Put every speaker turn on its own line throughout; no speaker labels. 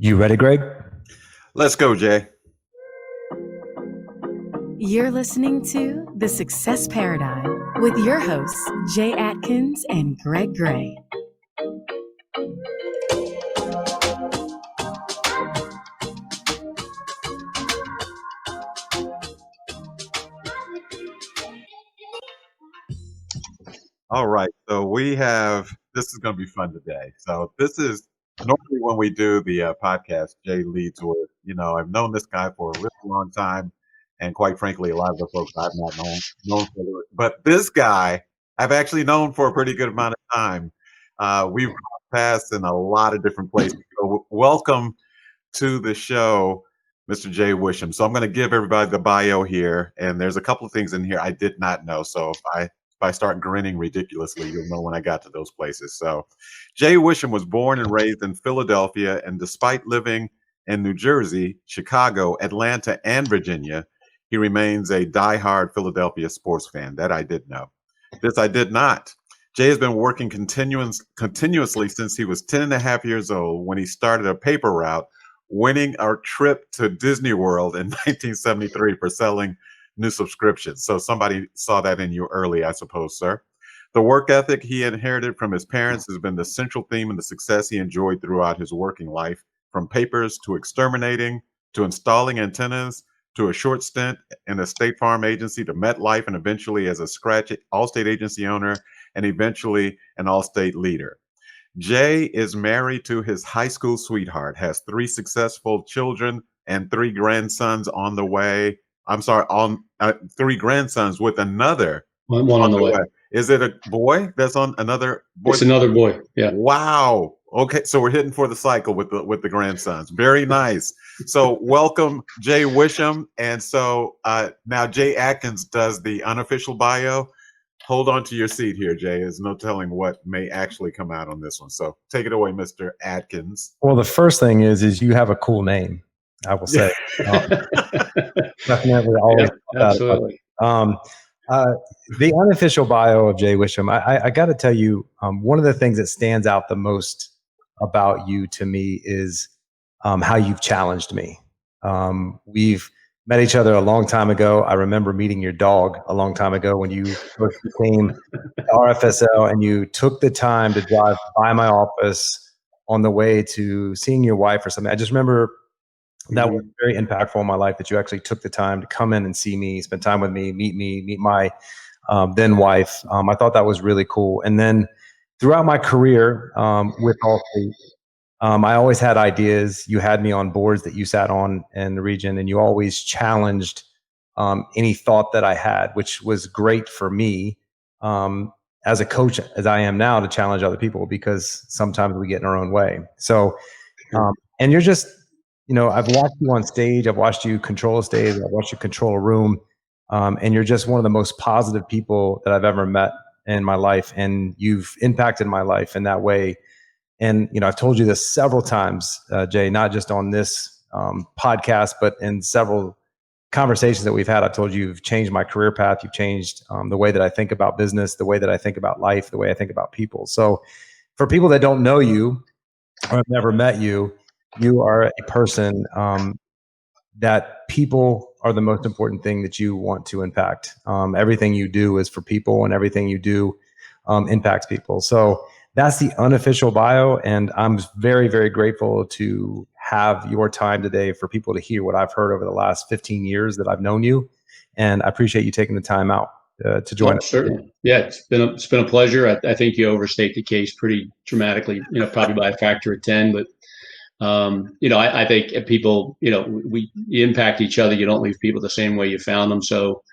You ready, Greg?
Let's go, Jay.
You're listening to The Success Paradigm with your hosts, Jay Atkins and Greg Gray.
All right. So this is going to be fun today. So this is normally when we do the podcast, Jay leads with, I've known this guy for a really long time. And quite frankly, a lot of the folks I've not known for the, but this guy I've actually known for a pretty good amount of time. We've passed in a lot of different places. So welcome to the show, Mr. Jay Wischum. So I'm going to give everybody the bio here. And there's a couple of things in here I did not know. So if I start grinning ridiculously, you'll know when I got to those places. So Jay Wischum was born and raised in Philadelphia, and despite living in New Jersey, Chicago, Atlanta, and Virginia, he remains a diehard Philadelphia sports fan. That I did know. This I did not. Jay has been working continuously since he was 10 and a half years old when he started a paper route, winning our trip to Disney World in 1973 for selling new subscriptions. So somebody saw that in you early, I suppose, sir. The work ethic he inherited from his parents has been the central theme in the success he enjoyed throughout his working life, from papers to exterminating, to installing antennas, to a short stint in a State Farm agency, to MetLife, and eventually as a scratch Allstate agency owner, and eventually an Allstate leader. Jay is married to his high school sweetheart, has 3 successful children and 3 grandsons on the way. I'm sorry, on 3 grandsons with another
one on the way.
Is it a boy that's on another boy?
It's another boy. Yeah.
Wow. Okay, so we're hitting for the cycle with the grandsons. Very nice. So welcome, Jay Wischum. And so now Jay Atkins does the unofficial bio. Hold on to your seat here, Jay. There's no telling what may actually come out on this one. So take it away, Mr. Atkins.
Well, the first thing is you have a cool name, I will say. Definitely always.
Yeah, absolutely.
The unofficial bio of Jay Wischum, I got to tell you, one of the things that stands out the most about you to me is how you've challenged me. We've met each other a long time ago. I remember meeting your dog a long time ago when you first became RFSL, and you took the time to drive by my office on the way to seeing your wife or something. I just remember that was very impactful in my life, that you actually took the time to come in and see me, spend time with me, meet my then wife. I thought that was really cool. And then throughout my career with Allstate, I always had ideas. You had me on boards that you sat on in the region, and you always challenged any thought that I had, which was great for me as a coach, as I am now, to challenge other people, because sometimes we get in our own way. So, and you're just, I've watched you on stage. I've watched you control a stage. I've watched you control a room. And you're just one of the most positive people that I've ever met in my life. And you've impacted my life in that way. And, I've told you this several times, Jay, not just on this podcast, but in several conversations that we've had. I told you you've changed my career path. You've changed the way that I think about business, the way that I think about life, the way I think about people. So for people that don't know you or have never met you, you are a person that people are the most important thing that you want to impact. Everything you do is for people, and everything you do impacts people. So that's the unofficial bio. And I'm very, very grateful to have your time today for people to hear what I've heard over the last 15 years that I've known you. And I appreciate you taking the time out to join us.
Certainly. Yeah, it's been a pleasure. I think you overstate the case pretty dramatically, probably by a factor of 10, but I think people, we impact each other. You don't leave people the same way you found them. So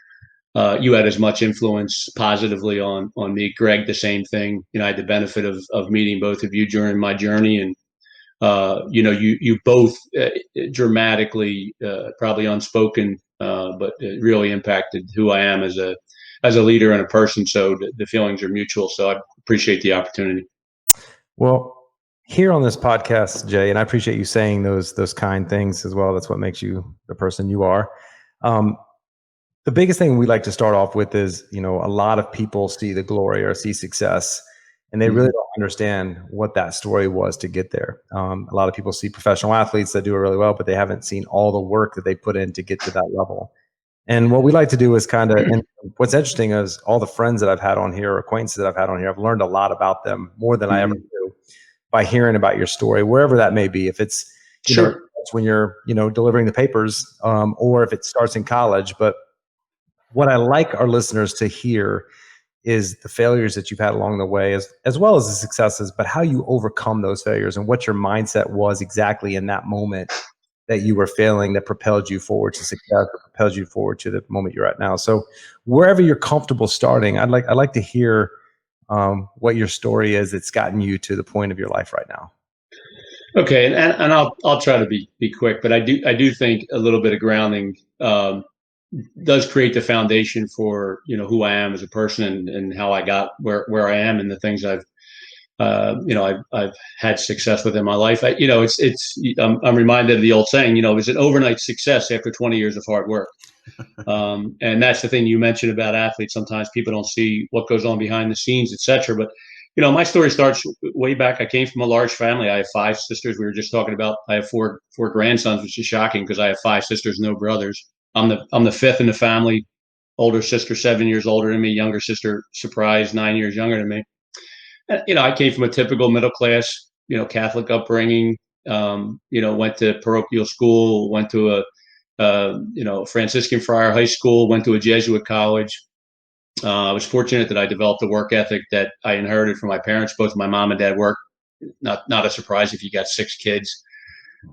you had as much influence positively on me. Greg, the same thing. I had the benefit of meeting both of you during my journey, and you both dramatically, probably unspoken, but it really impacted who I am as a leader and a person. So the feelings are mutual. So I appreciate the opportunity.
Well, here on this podcast, Jay, and I appreciate you saying those kind things as well. That's what makes you the person you are. The biggest thing we like to start off with is, a lot of people see the glory or see success and they really don't understand what that story was to get there. A lot of people see professional athletes that do it really well, but they haven't seen all the work that they put in to get to that level. And what we like to do is and what's interesting is all the friends that I've had on here, or acquaintances that I've had on here, I've learned a lot about them, more than I ever knew, by hearing about your story, wherever that may be. If it's, you know, it's when you're, delivering the papers, or if it starts in college. But what I like our listeners to hear is the failures that you've had along the way, as well as the successes, but how you overcome those failures and what your mindset was exactly in that moment that you were failing, that propelled you forward to success, or propelled you forward to the moment you're at now. So wherever you're comfortable starting, I'd like to hear what your story is that's gotten you to the point of your life right now.
Okay, and I'll try to be quick, but I do think a little bit of grounding does create the foundation for who I am as a person, and how I got where I am, and the things I've had success with in my life. I'm reminded of the old saying, it was an overnight success after 20 years of hard work. And that's the thing you mentioned about athletes. Sometimes people don't see what goes on behind the scenes, et cetera. But, my story starts way back. I came from a large family. I have 5 sisters. We were just talking about, I have four grandsons, which is shocking because I have 5 sisters, no brothers. I'm the 5th in the family. Older sister, 7 years older than me. Younger sister, surprise, 9 years younger than me. I came from a typical middle class, Catholic upbringing. Went to parochial school, went to a Franciscan friar high school, went to a Jesuit college. I was fortunate that I developed a work ethic that I inherited from my parents. Both my mom and dad worked. Not a surprise if you got 6 kids.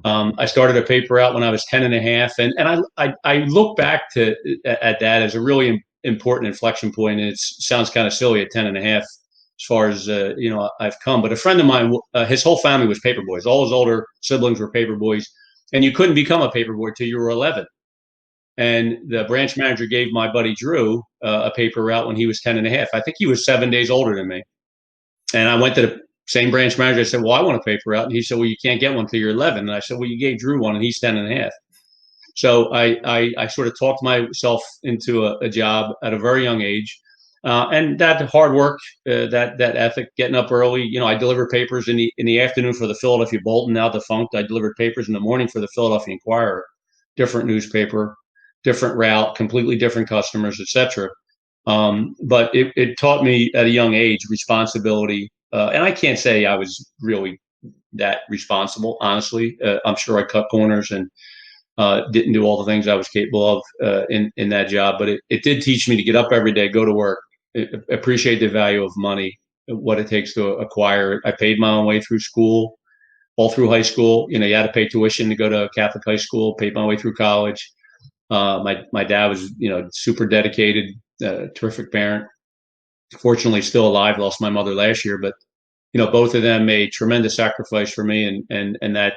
I started a paper out when I was 10 and a half. And I look back at that as a really important inflection point. And it sounds kind of silly at 10 and a half as far as, I've come. But a friend of mine, his whole family was paper boys. All his older siblings were paper boys. And you couldn't become a paper boy till you were 11. And the branch manager gave my buddy Drew a paper route when he was 10 and a half. I think he was 7 days older than me. And I went to the same branch manager. I said, well, I want a paper route. And he said, well, you can't get one till you're 11. And I said, well, you gave Drew one and he's 10 and a half. So I sort of talked myself into a job at a very young age. And that hard work, that ethic, getting up early. I delivered papers in the afternoon for the Philadelphia Bolton, now defunct. I delivered papers in the morning for the Philadelphia Inquirer, different newspaper, different route, completely different customers, etc. But it taught me at a young age responsibility. And I can't say I was really that responsible, honestly. I'm sure I cut corners and didn't do all the things I was capable of in that job. But it did teach me to get up every day, go to work, appreciate the value of money, what it takes to acquire it. I paid my own way through school, all through high school. You had to pay tuition to go to Catholic high school, paid my way through college. My dad was, super dedicated, terrific parent. Fortunately, still alive. Lost my mother last year, but both of them made tremendous sacrifice for me, and that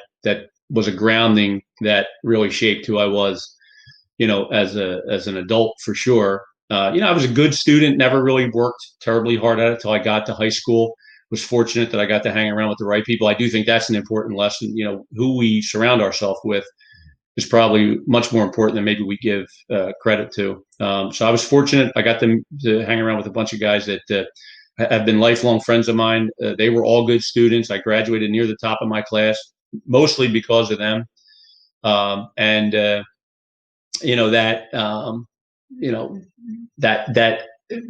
was a grounding that really shaped who I was, as an adult for sure. I was a good student, never really worked terribly hard at it till I got to high school. Was fortunate that I got to hang around with the right people. I do think that's an important lesson. Who we surround ourselves with is probably much more important than maybe we give credit to. So I was fortunate. I got to hang around with a bunch of guys that have been lifelong friends of mine. They were all good students. I graduated near the top of my class, mostly because of them. That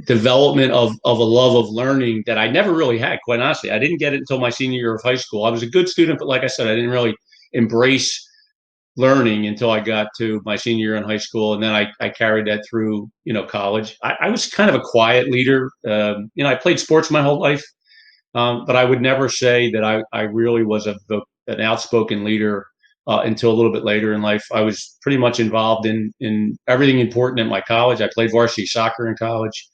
development of a love of learning that I never really had, quite honestly. I didn't get it until my senior year of high school. I was a good student, but like I said, I didn't really embrace learning until I got to my senior year in high school. And then I carried that through, college. I was kind of a quiet leader. I played sports my whole life, but I would never say that I really was an outspoken leader until a little bit later in life. I was pretty much involved in everything important at my college. I played varsity soccer in college.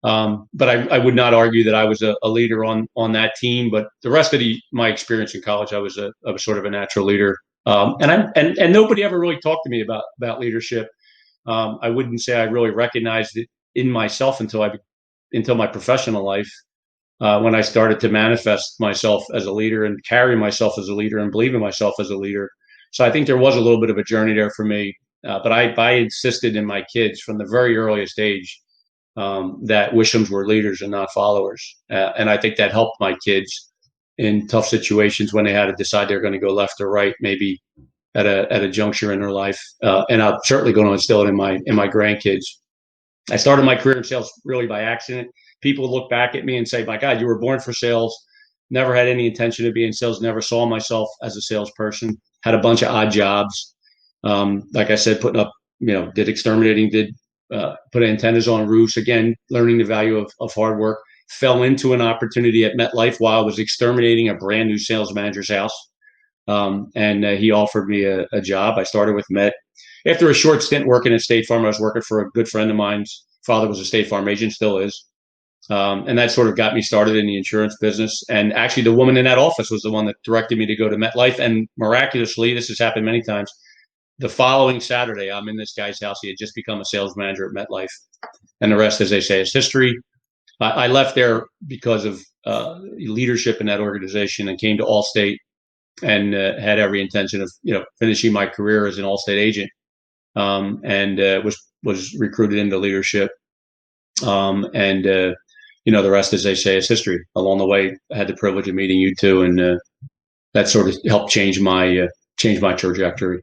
But I would not argue that I was a leader on that team. But the rest of my experience in college, I was sort of a natural leader. And nobody ever really talked to me about leadership. I wouldn't say I really recognized it in myself until my professional life, when I started to manifest myself as a leader and carry myself as a leader and believe in myself as a leader. So I think there was a little bit of a journey there for me. But I insisted in my kids from the very earliest age that Wischums were leaders and not followers. And I think that helped my kids in tough situations when they had to decide they're going to go left or right, maybe at a juncture in their life. And I'm certainly going to instill it in my grandkids. I started my career in sales really by accident. People look back at me and say, my God, you were born for sales. Never had any intention to be in sales, never saw myself as a salesperson, had a bunch of odd jobs. Like I said, putting up, did exterminating, did put antennas on roofs, again, learning the value of hard work. Fell into an opportunity at MetLife while I was exterminating a brand new sales manager's house. And he offered me a job. I started with Met. After a short stint working at State Farm, I was working for a good friend of mine's father was a State Farm agent, still is. And that sort of got me started in the insurance business. And actually, the woman in that office was the one that directed me to go to MetLife. And miraculously, this has happened many times, the following Saturday, I'm in this guy's house. He had just become a sales manager at MetLife. And the rest, as they say, is history. I left there because of leadership in that organization and came to Allstate and had every intention of finishing my career as an Allstate agent, and was recruited into leadership. The rest, as they say, is history. Along the way, I had the privilege of meeting you two, and that sort of helped change my trajectory.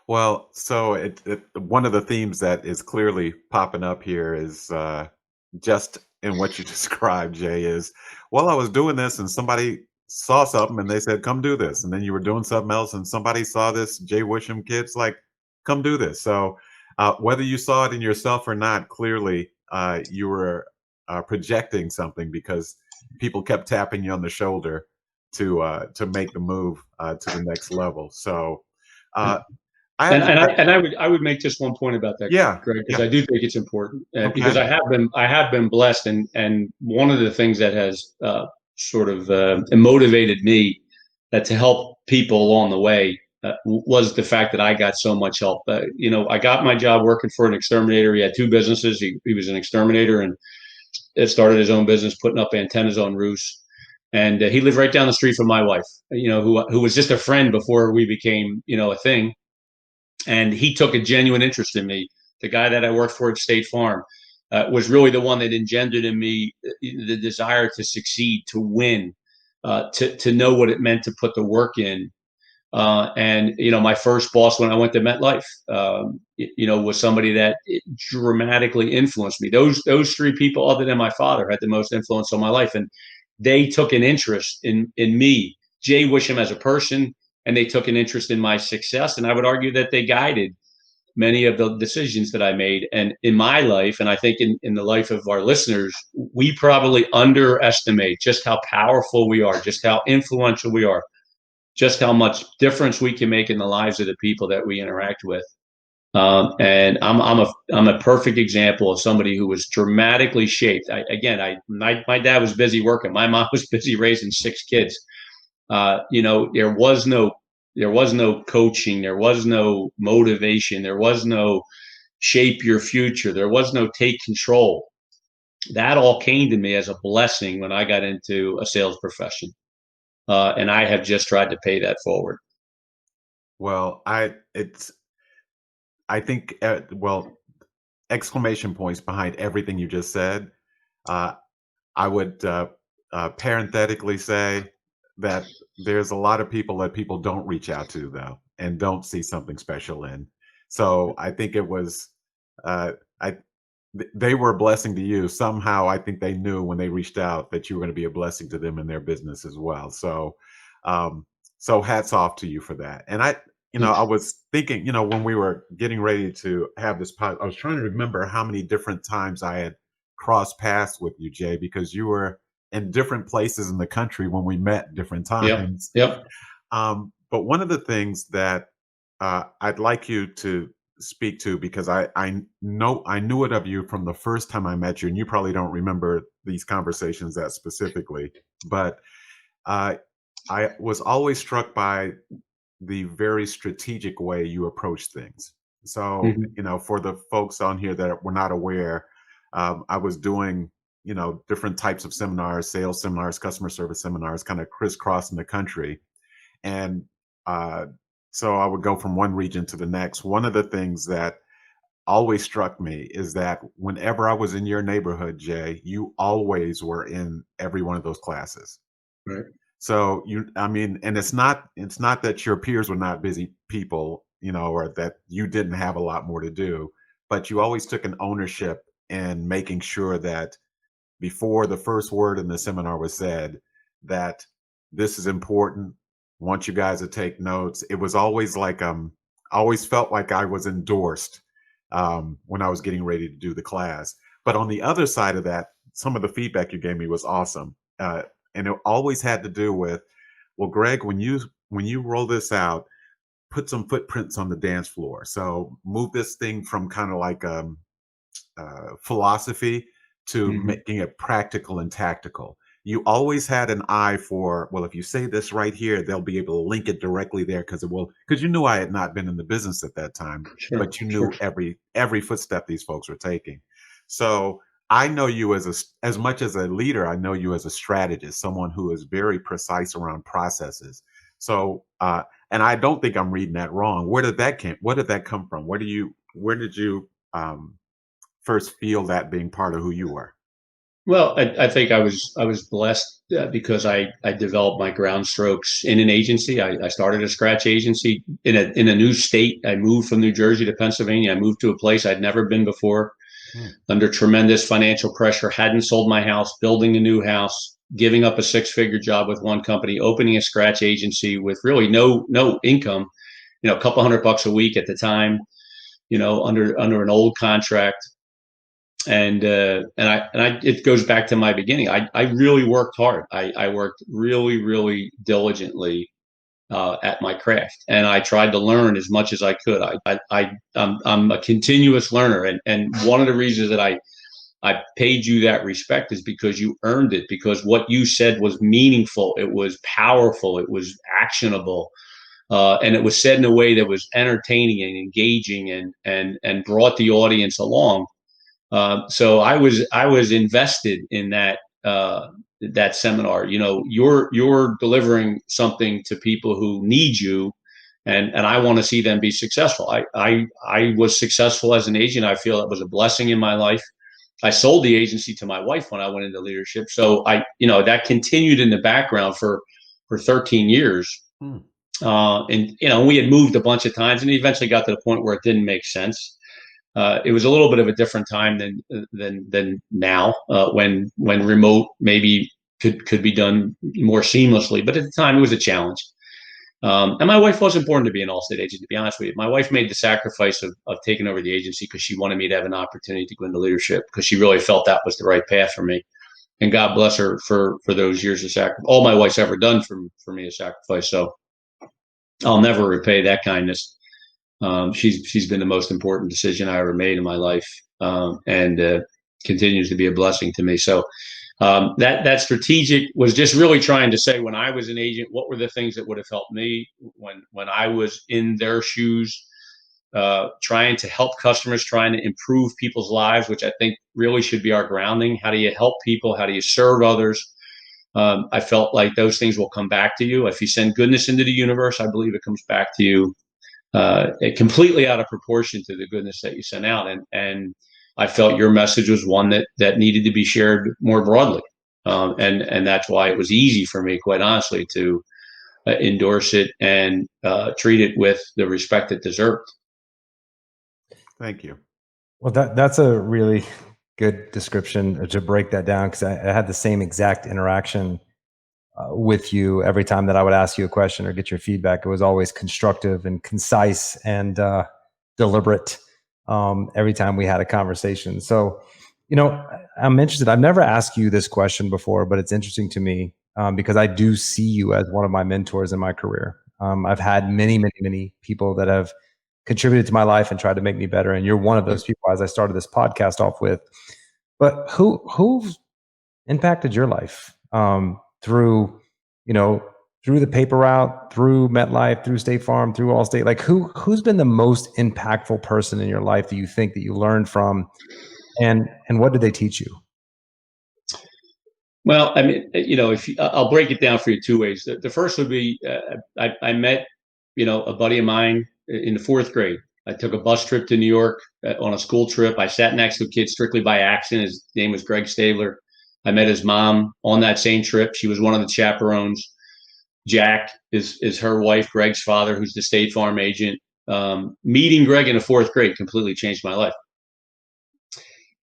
Well, so one of the themes that is clearly popping up here is just in what you described, Jay, is, well, I was doing this and somebody saw something and they said, come do this. And then you were doing something else and somebody saw this Jay Wischum kid's like, come do this. So whether you saw it in yourself or not, clearly you were projecting something because people kept tapping you on the shoulder to make the move to the next level. So
I would make just one point about that, Greg, because I do think it's important, because I have been blessed, and one of the things that has sort of motivated me to help people along the way was the fact that I got so much help. I got my job working for an exterminator. He had two businesses. He was an exterminator and started his own business putting up antennas on roofs. And he lived right down the street from my wife, who was just a friend before we became, a thing. And he took a genuine interest in me. The guy that I worked for at State Farm was really the one that engendered in me the desire to succeed, to win, to know what it meant to put the work in. My first boss when I went to MetLife, was somebody that dramatically influenced me. Those three people, other than my father, had the most influence on my life. And they took an interest in me, Jay Wischum, as a person, and they took an interest in my success. And I would argue that they guided many of the decisions that I made. And in my life, and I think in the life of our listeners, we probably underestimate just how powerful we are, just how influential we are, just how much difference we can make in the lives of the people that we interact with. And I'm a perfect example of somebody who was dramatically shaped. My dad was busy working. My mom was busy raising 6 kids. There was no coaching. There was no motivation. There was no shape your future. There was no take control. That all came to me as a blessing when I got into a sales profession. And I have just tried to pay that forward.
Well, I think, exclamation points behind everything you just said. I would parenthetically say that there's a lot of people that people don't reach out to, though, and don't see something special in. So I think it was, they were a blessing to you. Somehow, I think they knew when they reached out that you were going to be a blessing to them in their business as well. So, so hats off to you for that. And I was thinking, when we were getting ready to have this pod, I was trying to remember how many different times I had crossed paths with you, Jay, because you were in different places in the country when we met different times.
Yep.
But one of the things that I'd like you to speak to, because I knew it of you from the first time I met you, and you probably don't remember these conversations that specifically, but I was always struck by the very strategic way you approach things. So, for the folks on here that were not aware, I was doing, different types of seminars, sales seminars, customer service seminars, kind of crisscrossing the country. And so I would go from one region to the next. One of the things that always struck me is that whenever I was in your neighborhood, Jay, you always were in every one of those classes.
Right.
So I mean, and it's not that your peers were not busy people, you know, or that you didn't have a lot more to do, but you always took an ownership in making sure that before the first word in the seminar was said, that this is important. Want you guys to take notes. It was always like I always felt like I was endorsed when I was getting ready to do the class. But on the other side of that, some of the feedback you gave me was awesome, and it always had to do with, well, Greg, when you roll this out, put some footprints on the dance floor. So move this thing from kind of like philosophy to
Mhm.
making it practical and tactical. You always had an eye for, well, if you say this right here, they'll be able to link it directly there because you knew I had not been in the business at that time,
Sure,
but you
sure.
knew every footstep these folks were taking. So I know you as much as a leader, I know you as a strategist, someone who is very precise around processes. So and I don't think I'm reading that wrong. Where did that come from? Where did you first feel that being part of who you were?
Well, I think I was blessed because I developed my ground strokes in an agency. I started a scratch agency in a new state. I moved from New Jersey to Pennsylvania. I moved to a place I'd never been before,
Hmm.
under tremendous financial pressure. Hadn't sold my house, building a new house, giving up a six-figure job with one company, opening a scratch agency with really no income. You know, a couple $100 a week at the time. You know, under an old contract. And it goes back to my beginning. I really worked hard. I worked really diligently at my craft, and I tried to learn as much as I could. I'm a continuous learner, and one of the reasons that I paid you that respect is because you earned it. Because what you said was meaningful, it was powerful, it was actionable, and it was said in a way that was entertaining and engaging, and brought the audience along. So I was invested in that seminar. You know, you're delivering something to people who need you, and I want to see them be successful. I was successful as an agent. I feel it was a blessing in my life. I sold the agency to my wife when I went into leadership. So that continued in the background for 13 years.
Hmm.
And we had moved a bunch of times, and it eventually got to the point where it didn't make sense. It was a little bit of a different time than now, when remote maybe could be done more seamlessly. But at the time, it was a challenge. And my wife wasn't born to be an Allstate agent, to be honest with you. My wife made the sacrifice of taking over the agency because she wanted me to have an opportunity to go into leadership, because she really felt that was the right path for me. And God bless her for those years of sacrifice. All my wife's ever done for me is sacrifice. So I'll never repay that kindness. She's been the most important decision I ever made in my life, and continues to be a blessing to me. So that strategic was just really trying to say, when I was an agent, what were the things that would have helped me when I was in their shoes, trying to help customers, trying to improve people's lives, which I think really should be our grounding. How do you help people? How do you serve others? I felt like those things will come back to you. If you send goodness into the universe, I believe it comes back to you completely out of proportion to the goodness that you sent out. And I felt your message was one that needed to be shared more broadly. And that's why it was easy for me, quite honestly, to endorse it and treat it with the respect it deserved.
Thank you.
Well, that's a really good description to break that down, because I had the same exact interaction with you every time that I would ask you a question or get your feedback. It was always constructive and concise and deliberate every time we had a conversation. So, I'm interested. I've never asked you this question before, but it's interesting to me because I do see you as one of my mentors in my career. I've had many people that have contributed to my life and tried to make me better, and you're one of those people, as I started this podcast off with. But who's impacted your life through the paper route, through MetLife, through State Farm, through Allstate? Like who's been the most impactful person in your life that you think that you learned from, and what did they teach you?
Well, I mean, I'll break it down for you two ways. The first would be I met, a buddy of mine in the fourth grade. I took a bus trip to New York on a school trip. I sat next to a kid strictly by accident. His name was Greg Stabler. I met his mom on that same trip. She was one of the chaperones. Jack is her wife, Greg's father, who's the State Farm agent. Meeting Greg in the fourth grade completely changed my life.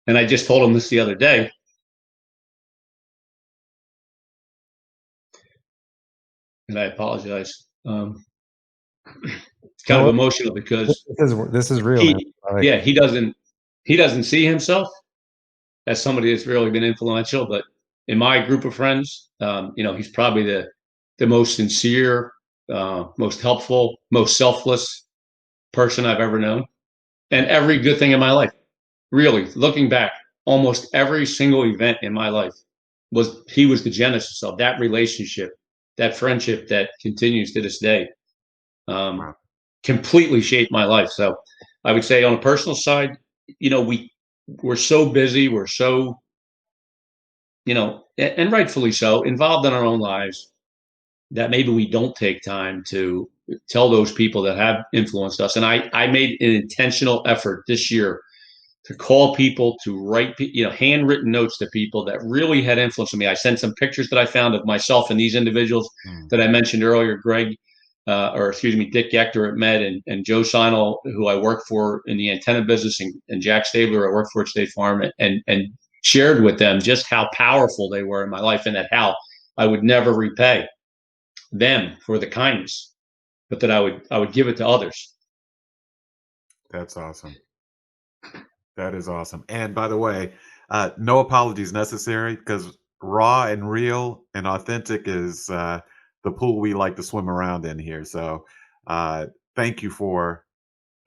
And I just told him this the other day. And I apologize. It's kind of emotional because
this is real.
He doesn't see himself as somebody that's really been influential, but in my group of friends, he's probably the most sincere, most helpful, most selfless person I've ever known, and every good thing in my life. Really, looking back, almost every single event in my life he was the genesis of that relationship, that friendship that continues to this day.
Wow.
Completely shaped my life. So I would say on a personal side, we're so busy, we're so, and rightfully so, involved in our own lives that maybe we don't take time to tell those people that have influenced us. And I made an intentional effort this year to call people, to write, handwritten notes to people that really had influence on me. I sent some pictures that I found of myself and these individuals that I mentioned earlier, Dick Gechter at Med, and Joe Seinel, who I work for in the antenna business, and Jack Stabler, I work for at State Farm, and shared with them just how powerful they were in my life, and that how I would never repay them for the kindness, but that I would give it to others.
That's awesome. That is awesome. And by the way, no apologies necessary, because raw and real and authentic is the pool we like to swim around in here. So thank you for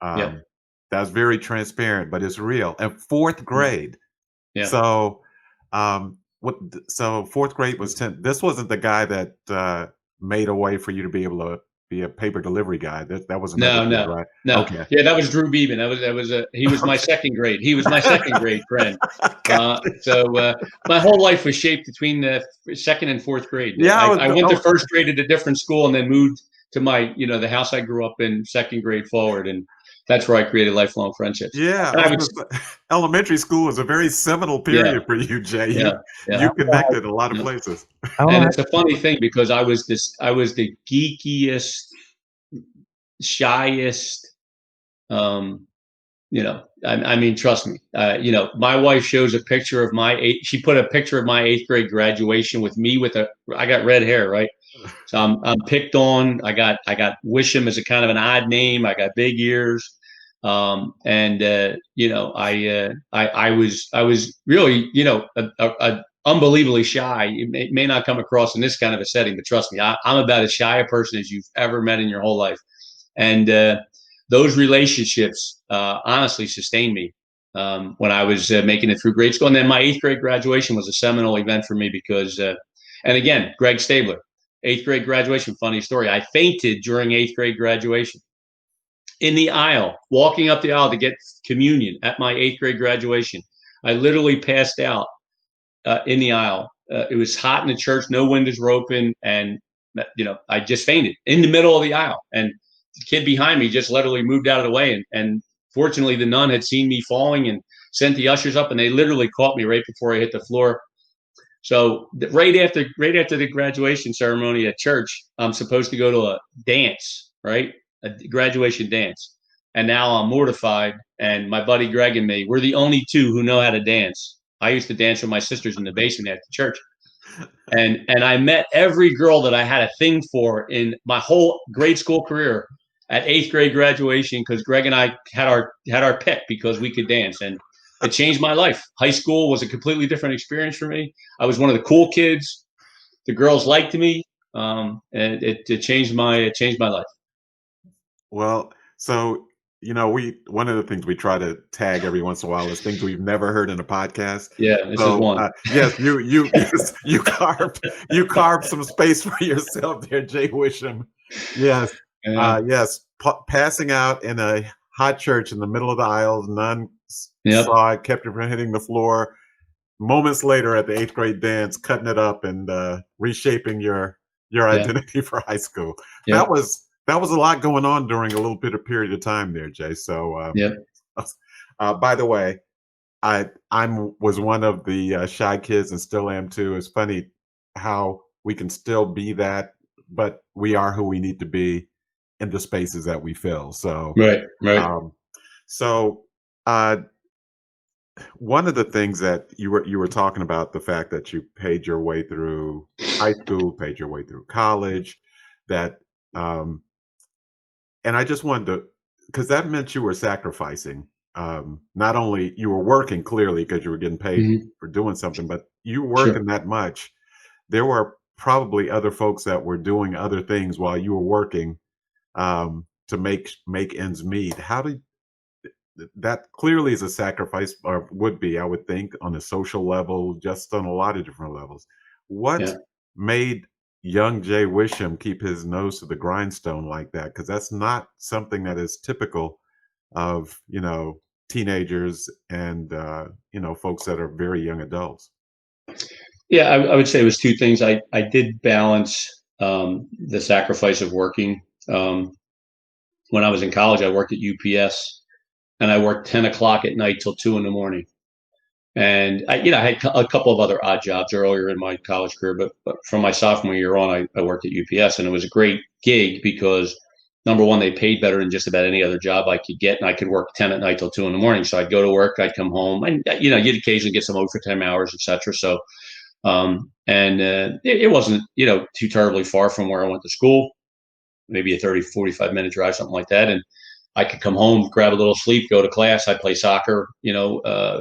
that's very transparent, but it's real. And fourth grade. Yeah. So so fourth grade was 10. This wasn't the guy that made a way for you to be able to be a paper delivery guy. That wasn't
no,
right?
No.
Okay.
Yeah, that was Drew Beeman. He was my second grade. He was my second grade friend. So my whole life was shaped between the second and fourth grade. Yeah, I went to first grade at a different school, and then moved to my the house I grew up in, second grade forward, and that's where I created lifelong friendships.
Yeah, elementary school was a very seminal period for you, Jay. You connected a lot of places.
And it's a funny thing, because I was the geekiest, shyest. I mean, trust me. My wife shows a picture of she put a picture of my 8th grade graduation with me I got red hair, right? So I'm picked on. I got Wischum as a kind of an odd name. I got big ears. I was really, unbelievably shy. It may not come across in this kind of a setting, but trust me, I'm about as shy a person as you've ever met in your whole life. And those relationships honestly sustained me when I was making it through grade school. And then my 8th grade graduation was a seminal event for me because, and again, Greg Stabler, 8th grade graduation, funny story. I fainted during 8th grade graduation in the aisle, walking up the aisle to get communion at my 8th grade graduation. I literally passed out in the aisle. It was hot in the church, no windows were open, and I just fainted in the middle of the aisle. And the kid behind me just literally moved out of the way, and fortunately the nun had seen me falling and sent the ushers up, and they literally caught me right before I hit the floor. So right after the graduation ceremony at church, I'm supposed to go to a dance, right? A graduation dance. And now I'm mortified, and my buddy Greg and me, we're the only two who know how to dance. I used to dance with my sisters in the basement at the church. And I met every girl that I had a thing for in my whole grade school career at 8th grade graduation, because Greg and I had our pick because we could dance, and it changed my life. High school was a completely different experience for me. I was one of the cool kids. The girls liked me, and it changed my life.
Well, so one of the things we try to tag every once in a while is things we've never heard in a podcast.
Yeah, this is one.
Yes, you carved some space for yourself there, Jay Wischum. Yes, passing out in a hot church in the middle of the aisle. None saw it, kept it from hitting the floor. Moments later, at the 8th grade dance, cutting it up and reshaping your identity for high school. Yeah. that was a lot going on during a little bit of period of time there, Jay. So,
Yeah.
by the way, I was one of the shy kids and still am too. It's funny how we can still be that, but we are who we need to be in the spaces that we fill. So,
Right. Right.
um, so uh, one of the things that you were talking about, the fact that you paid your way through high school, paid your way through college, that um, and I just wanted to, because that meant you were sacrificing. Not only you were working clearly because you were getting paid
Mhm.
for doing something, but you were
Sure.
working that much. There were probably other folks that were doing other things while you were working to make ends meet. How did that clearly is a sacrifice, or would be, I would think, on a social level, just on a lot of different levels. What
Yeah.
made young Jay Wischum keep his nose to the grindstone like that? Because that's not something that is typical of, teenagers and, folks that are very young adults.
Yeah, I would say it was two things. I did balance the sacrifice of working. Um, when I was in college, I worked at UPS, and I worked 10 o'clock at night till 2 in the morning. And I had a couple of other odd jobs earlier in my college career, but from my sophomore year on, I worked at UPS, and it was a great gig because number one, they paid better than just about any other job I could get, and I could work 10 at night till 2 in the morning. So I'd go to work, I'd come home, and you'd occasionally get some overtime hours, etc. So and it wasn't too terribly far from where I went to school, maybe a 30-45 minute drive, something like that, and I could come home, grab a little sleep, go to class. I play soccer,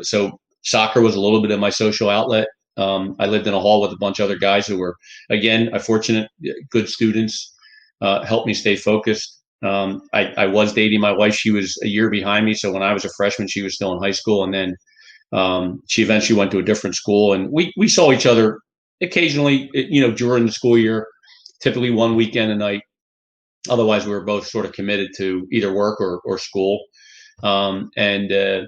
so soccer was a little bit of my social outlet. I lived in a hall with a bunch of other guys who were, again, fortunate, good students, helped me stay focused. I was dating my wife. She was a year behind me. So when I was a freshman, she was still in high school. And then she eventually went to a different school. And we saw each other occasionally, during the school year, typically one weekend a night. Otherwise, we were both sort of committed to either work or school. The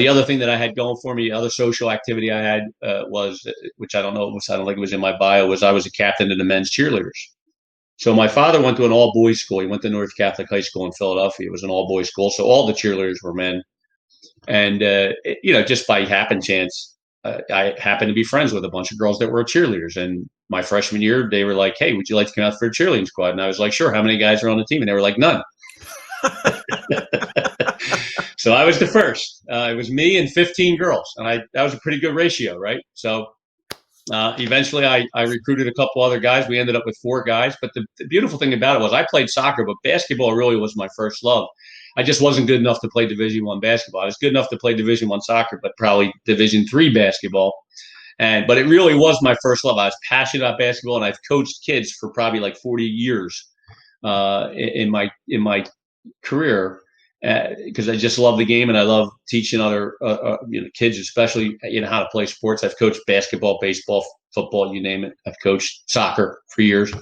other thing that I had going for me, other social activity I had was, which I don't think it was in my bio, was I was a captain of the men's cheerleaders. So my father went to an all boys school. He went to North Catholic High School in Philadelphia. It was an all boys school, so all the cheerleaders were men. And just by happen chance, I happened to be friends with a bunch of girls that were cheerleaders. And my freshman year, they were like, "Hey, would you like to come out for a cheerleading squad?" And I was like, "Sure." How many guys are on the team? And they were like, "None." So I was the first. It was me and 15 girls, and that was a pretty good ratio, right? So eventually, I recruited a couple other guys. We ended up with 4 guys. But the beautiful thing about it was I played soccer, but basketball really was my first love. I just wasn't good enough to play Division I basketball. I was good enough to play Division I soccer, but probably Division III basketball. But it really was my first love. I was passionate about basketball, and I've coached kids for probably like 40 years in my career because I just love the game, and I love teaching other kids, especially how to play sports. I've coached basketball, baseball, football, you name it. I've coached soccer for years.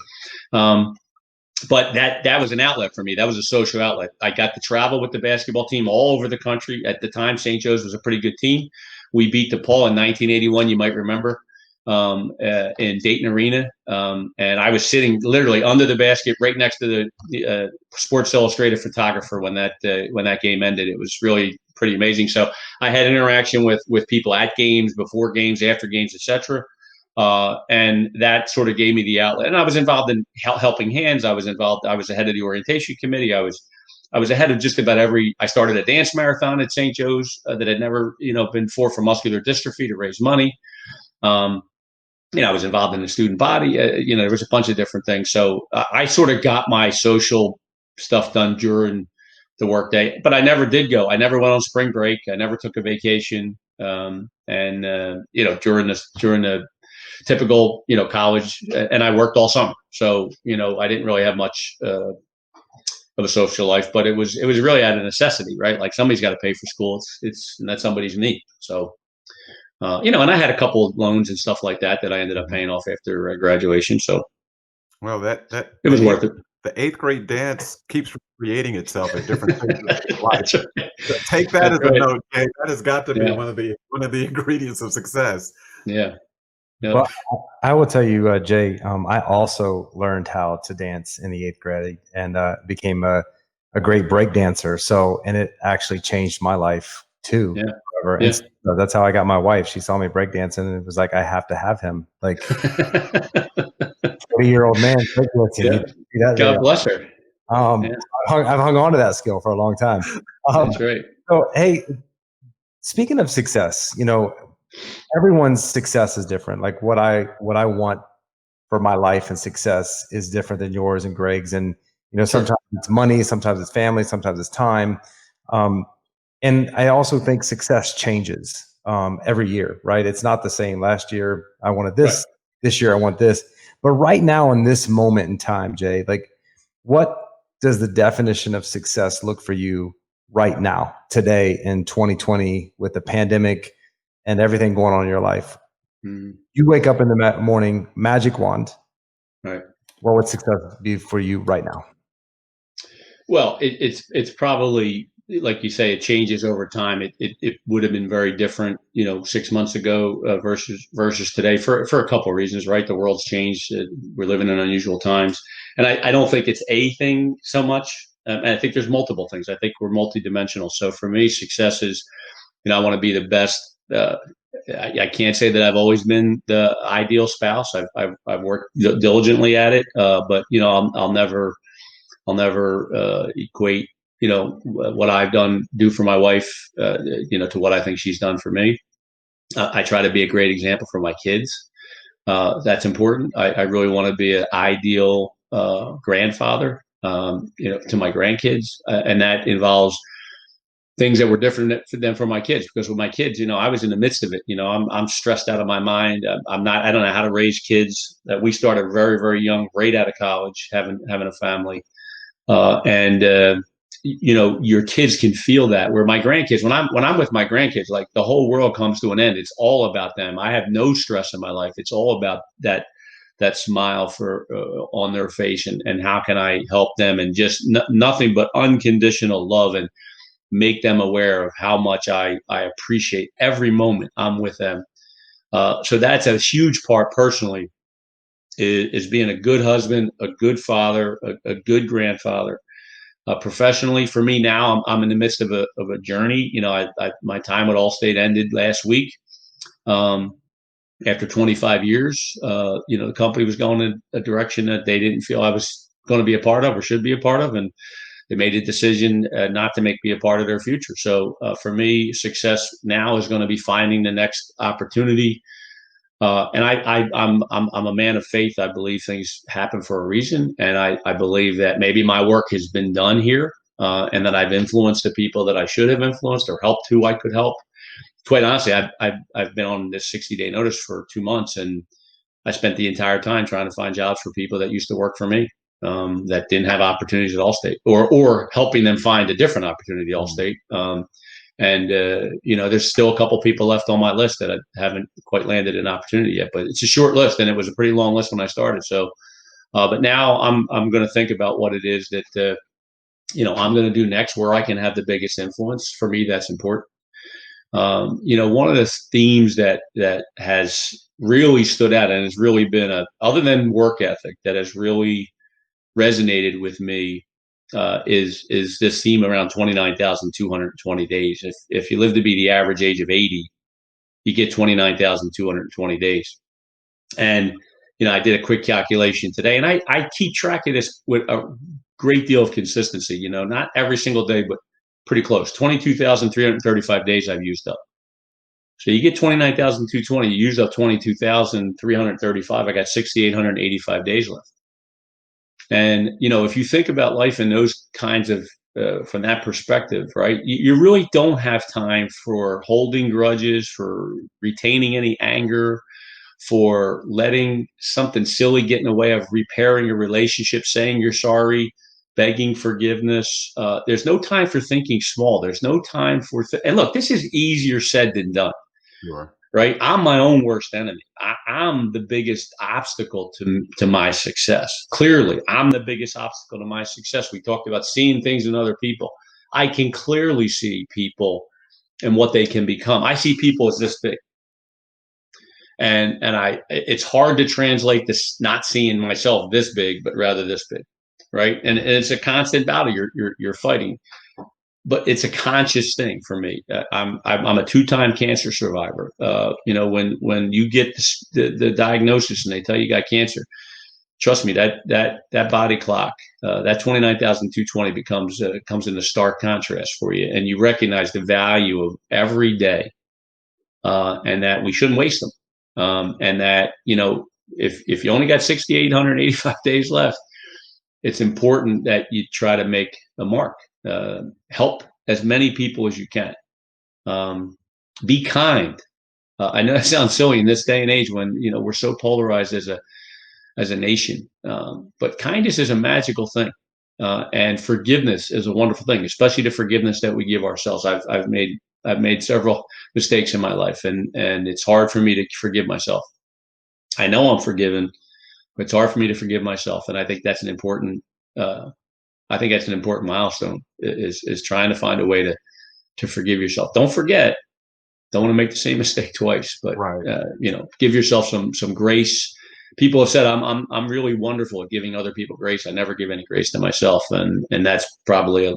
But that was an outlet for me. That was a social outlet. I got to travel with the basketball team all over the country. At the time, St. Joe's was a pretty good team. We beat DePaul in 1981, you might remember, in Dayton Arena. And I was sitting literally under the basket right next to the Sports Illustrated photographer when that game ended. It was really pretty amazing. So I had interaction with people at games, before games, after games, etc. And that sort of gave me the outlet. And I was involved in helping hands. I was the head of the orientation committee. I was ahead of just about I started a dance marathon at St. Joe's that had never, been for muscular dystrophy to raise money. I was involved in the student body. There was a bunch of different things. So I sort of got my social stuff done during the workday, but I never did go. I never went on spring break. I never took a vacation. During the typical, college, and I worked all summer. So, I didn't really have much of a social life, but it was really out of necessity, right? Like somebody's got to pay for school. And that's somebody's me. So, and I had a couple of loans and stuff like that I ended up paying off after graduation. So,
well, that
it was worth it.
The 8th grade dance keeps creating itself at different stages of life. So take that as a note, Jay. That has got to be one of the ingredients of success.
Yeah. Yep.
Well, I will tell you, Jay, I also learned how to dance in the 8th grade and became a great break dancer. So, and it actually changed my life too.
Yeah.
Forever.
Yeah.
And so that's how I got my wife. She saw me break dancing and it was like, I have to have him. Like 40-year-old man break dancing.
Yeah.
You don't see that very
God bless her.
often.
Yeah.
I've hung on to that skill for a long time.
That's right.
So, hey, speaking of success, everyone's success is different. Like what I want for my life and success is different than yours and Greg's. And,
Sure.
sometimes it's money, sometimes it's family, sometimes it's time. And I also think success changes every year, right? It's not the same. Last year, I wanted this.
Right.
This year, I want this. But right now, in this moment in time, Jay, like what does the definition of success look for you right now, today in 2020, with the pandemic and everything going on in your life?
Mhm.
You wake up in the morning, magic wand.
Right.
What would success be for you right now?
Well, it's probably, like you say, it changes over time. It would have been very different, 6 months ago versus today for a couple of reasons, right? The world's changed. We're living in unusual times, and I don't think it's a thing so much. And I think there's multiple things. I think we're multidimensional. So for me, success is, I want to be the best. I can't say that I've always been the ideal spouse. I've worked diligently at it, but I'll never equate, what I've do for my wife, to what I think she's done for me. I try to be a great example for my kids. That's important. I really want to be an ideal grandfather, to my grandkids, and that involves things that were different than for my kids. Because with my kids, I was in the midst of it. I'm stressed out of my mind. I'm not. I don't know how to raise kids. We started very, very young, right out of college, having a family. And your kids can feel that. Where my grandkids, when I'm with my grandkids, like the whole world comes to an end. It's all about them. I have no stress in my life. It's all about that smile for on their face, and how can I help them, and just nothing but unconditional love, and make them aware of how much I appreciate every moment I'm with them. So that's a huge part personally, is being a good husband, a good father, a good grandfather. Professionally, for me now, I'm in the midst of a journey. My time at Allstate ended last week. After 25 years, the company was going in a direction that they didn't feel I was going to be a part of or should be a part of, and they made a decision not to make me a part of their future. So for me, success now is going to be finding the next opportunity. And I'm a man of faith. I believe things happen for a reason, and I believe that maybe my work has been done here, and that I've influenced the people that I should have influenced, or helped who I could help. Quite honestly, I've been on this 60-day notice for 2 months, and I spent the entire time trying to find jobs for people that used to work for me, that didn't have opportunities at Allstate, or helping them find a different opportunity at Allstate. And there's still a couple people left on my list that I haven't quite landed an opportunity yet, but it's a short list, and it was a pretty long list when I started. So, but now I'm going to think about what it is that I'm going to do next, where I can have the biggest influence. For me, that's important. One of the themes that has really stood out, and has really been other than work ethic, that has really resonated with me, is this theme around 29,220 days. If you live to be the average age of 80, you get 29,220 days. And I did a quick calculation today, and I keep track of this with a great deal of consistency. Not every single day, but pretty close. 22,335 days I've used up. So you get 29,220. You use up 22,335. I got 6,885 days left. And, if you think about life in those kinds of, from that perspective, right, you really don't have time for holding grudges, for retaining any anger, for letting something silly get in the way of repairing a relationship, saying you're sorry, begging forgiveness. There's no time for thinking small. There's no time for, and look, this is easier said than done.
Sure.
Right? I'm my own worst enemy. I'm the biggest obstacle to my success. Clearly, I'm the biggest obstacle to my success. We talked about seeing things in other people. I can clearly see people and what they can become. I see people as this big. it's hard to translate this, not seeing myself this big, but rather this big, right? And it's a constant battle you're fighting, but it's a conscious thing for me. I'm a 2-time cancer survivor. When you get the diagnosis and they tell you got cancer, trust me, that body clock, that 29,220 comes into stark contrast for you, and you recognize the value of every day, and that we shouldn't waste them. And that, if you only got 6,885 days left, it's important that you try to make a mark, help as many people as you can. Be kind. I know that sounds silly in this day and age when, we're so polarized as a nation. But kindness is a magical thing. And forgiveness is a wonderful thing, especially the forgiveness that we give ourselves. I've made several mistakes in my life, and it's hard for me to forgive myself. I know I'm forgiven, but it's hard for me to forgive myself. And I think that's an important milestone, is trying to find a way to forgive yourself. Don't forget, don't want to make the same mistake twice, but
Right.
Give yourself some grace. People have said I'm really wonderful at giving other people grace. I never give any grace to myself, and that's probably a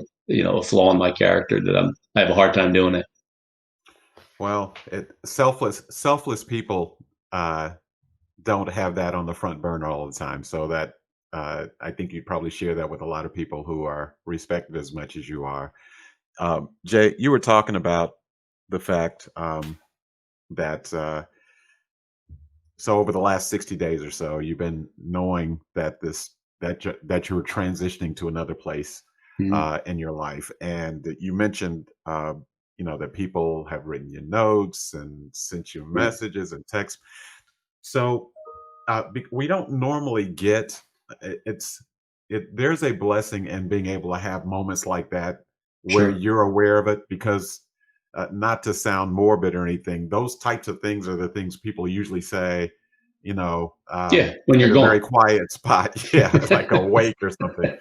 flaw in my character that I have a hard time doing it.
Well, selfless people don't have that on the front burner all the time. So that I think you probably share that with a lot of people who are respected as much as you are. Jay, you were talking about the fact that so over the last 60 days or so, you've been knowing that that you were transitioning to another place in your life, and you mentioned that people have written you notes and sent you messages and texts. So we don't normally get there's a blessing in being able to have moments like that where
Sure.
you're aware of it, because not to sound morbid or anything, those types of things are the things people usually say,
When
in
you're
a very
gone.
quiet spot. Yeah, like a wake or something.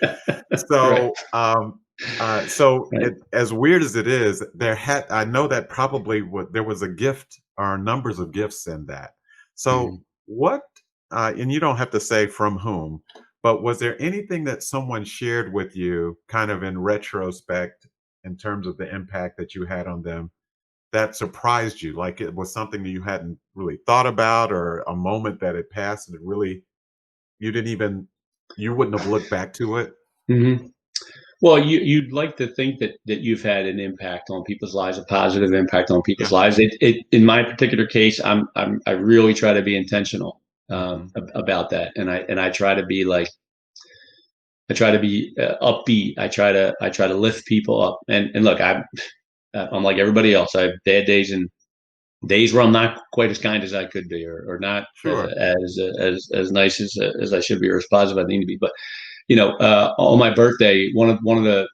So,
Right.
as weird as it is, I know that probably there was a gift or numbers of gifts in that. So, what? And you don't have to say from whom, but was there anything that someone shared with you, kind of in retrospect, in terms of the impact that you had on them, that surprised you? Like it was something that you hadn't really thought about, or a moment that had passed and it really you wouldn't have looked back to it?
Mm-hmm. Well, you'd like to think that you've had an impact on people's lives, a positive impact on people's
Yeah.
lives. In my particular case, I really try to be intentional about that, and I try to be upbeat. I try to lift people up, and look, I'm like everybody else. I have bad days and days where I'm not quite as kind as I could be, or not
Sure.
as nice as I should be, or as positive I need to be. But on my birthday, one of the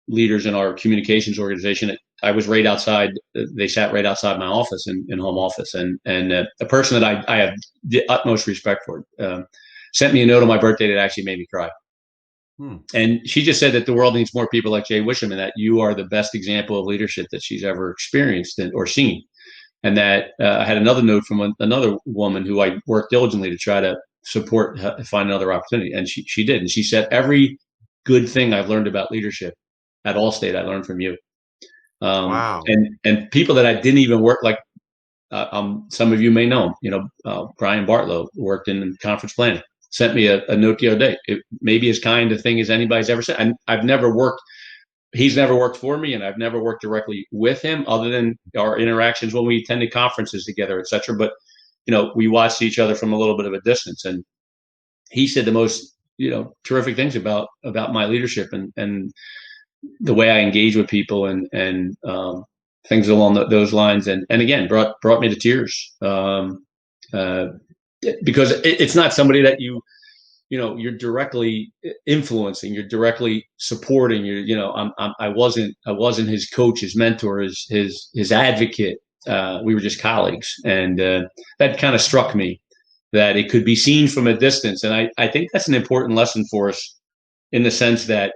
leaders in our communications organization, I was right outside. They sat right outside my office in home office, and a person that I have the utmost respect for sent me a note on my birthday that actually made me cry. And she just said that the world needs more people like Jay Wischum, and that you are the best example of leadership that she's ever experienced or seen. And that I had another note from another woman who I worked diligently to try to support, find another opportunity. And she did. And she said, every good thing I've learned about leadership at Allstate, I learned from you.
Wow.
And people that I didn't even work, like some of you may know him, Brian Bartlow worked in conference planning, sent me a note the other day. It may be as kind a thing as anybody's ever said. And he's never worked for me, and I've never worked directly with him other than our interactions when we attended conferences together, et cetera. But, we watched each other from a little bit of a distance, and he said the most, terrific things about my leadership and the way I engage with people and things along those lines. And again, brought me to tears. Because it's not somebody that you're directly influencing, you're directly supporting. I wasn't his coach, his mentor, his advocate. We were just colleagues, and that kind of struck me, that it could be seen from a distance. And I think that's an important lesson for us, in the sense that,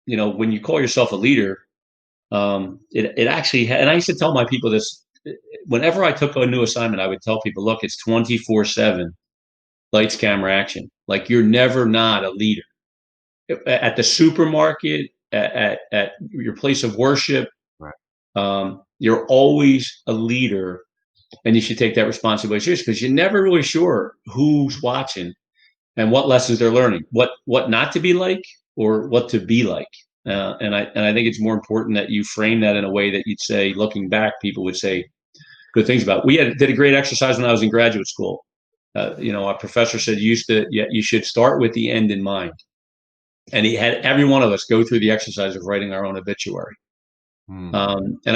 when you call yourself a leader, it actually, and I used to tell my people this whenever I took a new assignment, I would tell people, look, it's 24/7 lights, camera, action. Like, you're never not a leader at the supermarket, at your place of worship.
Right.
You're always a leader, and you should take that responsibility seriously, because you're never really sure who's watching and what lessons they're learning, what not to be like or what to be like. And I think it's more important that you frame that in a way that you'd say, looking back, people would say good things about it. We did a great exercise when I was in graduate school. Our professor said you should start with the end in mind. And he had every one of us go through the exercise of writing our own obituary. And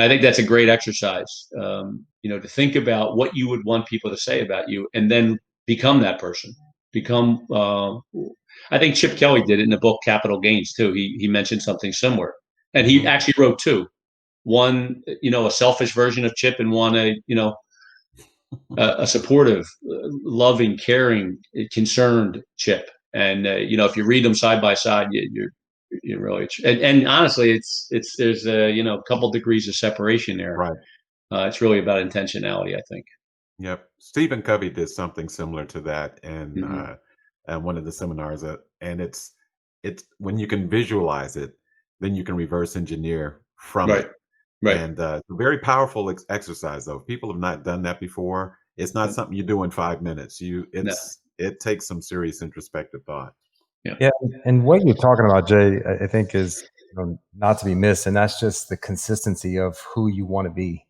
I think that's a great exercise, to think about what you would want people to say about you, and then become that person. I think Chip Kelly did it in the book Capital Gains too. He mentioned something similar, and he actually wrote two. One, a selfish version of Chip, and one, a supportive, loving, caring, concerned Chip. And if you read them side by side, you're really, and honestly, there's a couple degrees of separation there.
Right.
It's really about intentionality, I think.
Yep. Stephen Covey did something similar to that, and one of the seminars, and it's when you can visualize it, then you can reverse engineer from it.
Right.
And it's a very powerful exercise, though. If people have not done that before, it's not something you do in 5 minutes. It takes some serious introspective thought.
Yeah, and what you're talking about, Jay, I think is not to be missed, and that's just the consistency of who you want to be.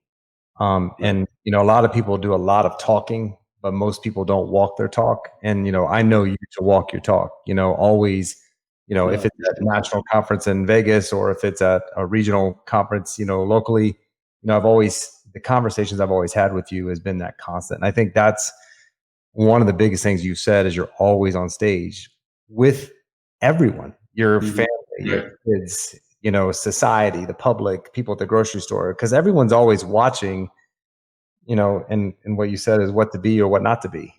And a lot of people do a lot of talking, but most people don't walk their talk. And I know you to walk your talk. Always, if it's at a national conference in Vegas, or if it's at a regional conference, locally, the conversations I've always had with you has been that constant. And I think that's one of the biggest things you said, is you're always on stage with everyone, your family, your kids, society, the public, people at the grocery store, because everyone's always watching, and what you said is what to be or what not to be.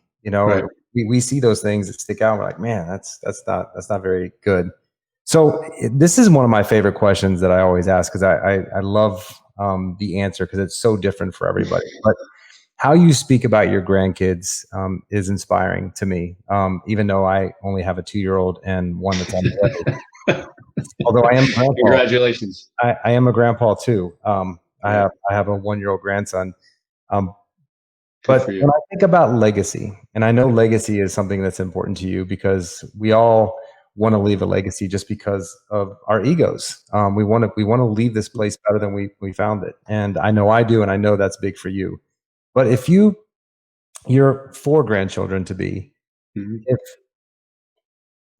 We see those things that stick out. We're like, man, that's not very good. So this is one of my favorite questions that I always ask, because I love the answer, because it's so different for everybody. But how you speak about your grandkids is inspiring to me, even though I only have a 2-year-old and one that's on the way. Although I am a grandpa.
Congratulations.
I am a grandpa too. I have a 1-year-old grandson. But when I think about legacy, and I know legacy is something that's important to you, because we all want to leave a legacy just because of our egos. We want to leave this place better than we found it. And I know I do, and I know that's big for you. But if your 4 grandchildren to be, if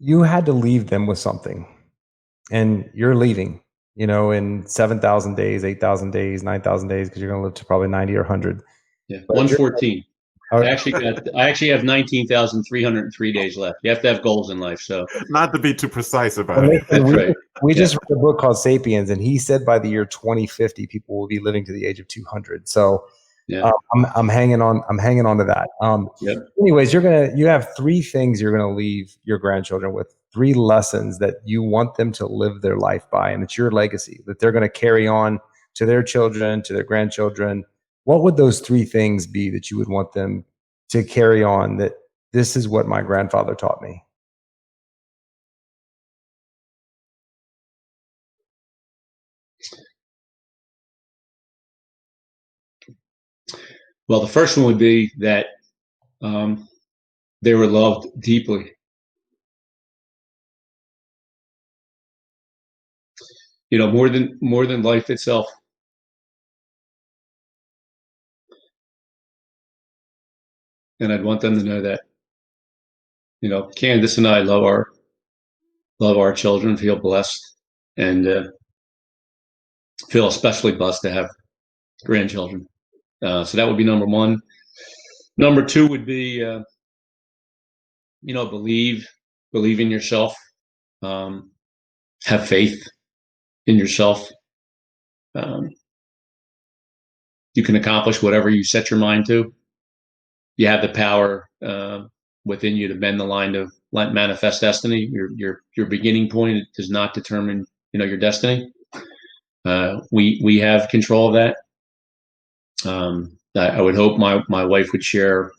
you had to leave them with something, and you're leaving, in 7,000 days, 8,000 days, 9,000 days, because you're going to live to probably 90 or 100.
Yeah, 114. I actually have 19,303 days left. You have to have goals in life. So
not to be too precise about it.
That's right.
We just read a book called Sapiens, and he said by the year 2050, people will be living to the age of 200. So I'm hanging on to that. Anyways, you have 3 things you're going to leave your grandchildren with, 3 lessons that you want them to live their life by, and it's your legacy that they're going to carry on to their children, to their grandchildren. What would those 3 things be that you would want them to carry on, that this is what my grandfather taught me?
Well, the first one would be that they were loved deeply. More than life itself. And I'd want them to know that, Candace and I love our children, feel blessed, and feel especially blessed to have grandchildren. So that would be number 1. Number 2 would be, believe in yourself, have faith in yourself. You can accomplish whatever you set your mind to. You have the power within you to bend the line of manifest destiny. Your beginning point does not determine, your destiny. We have control of that. I would hope my wife would share,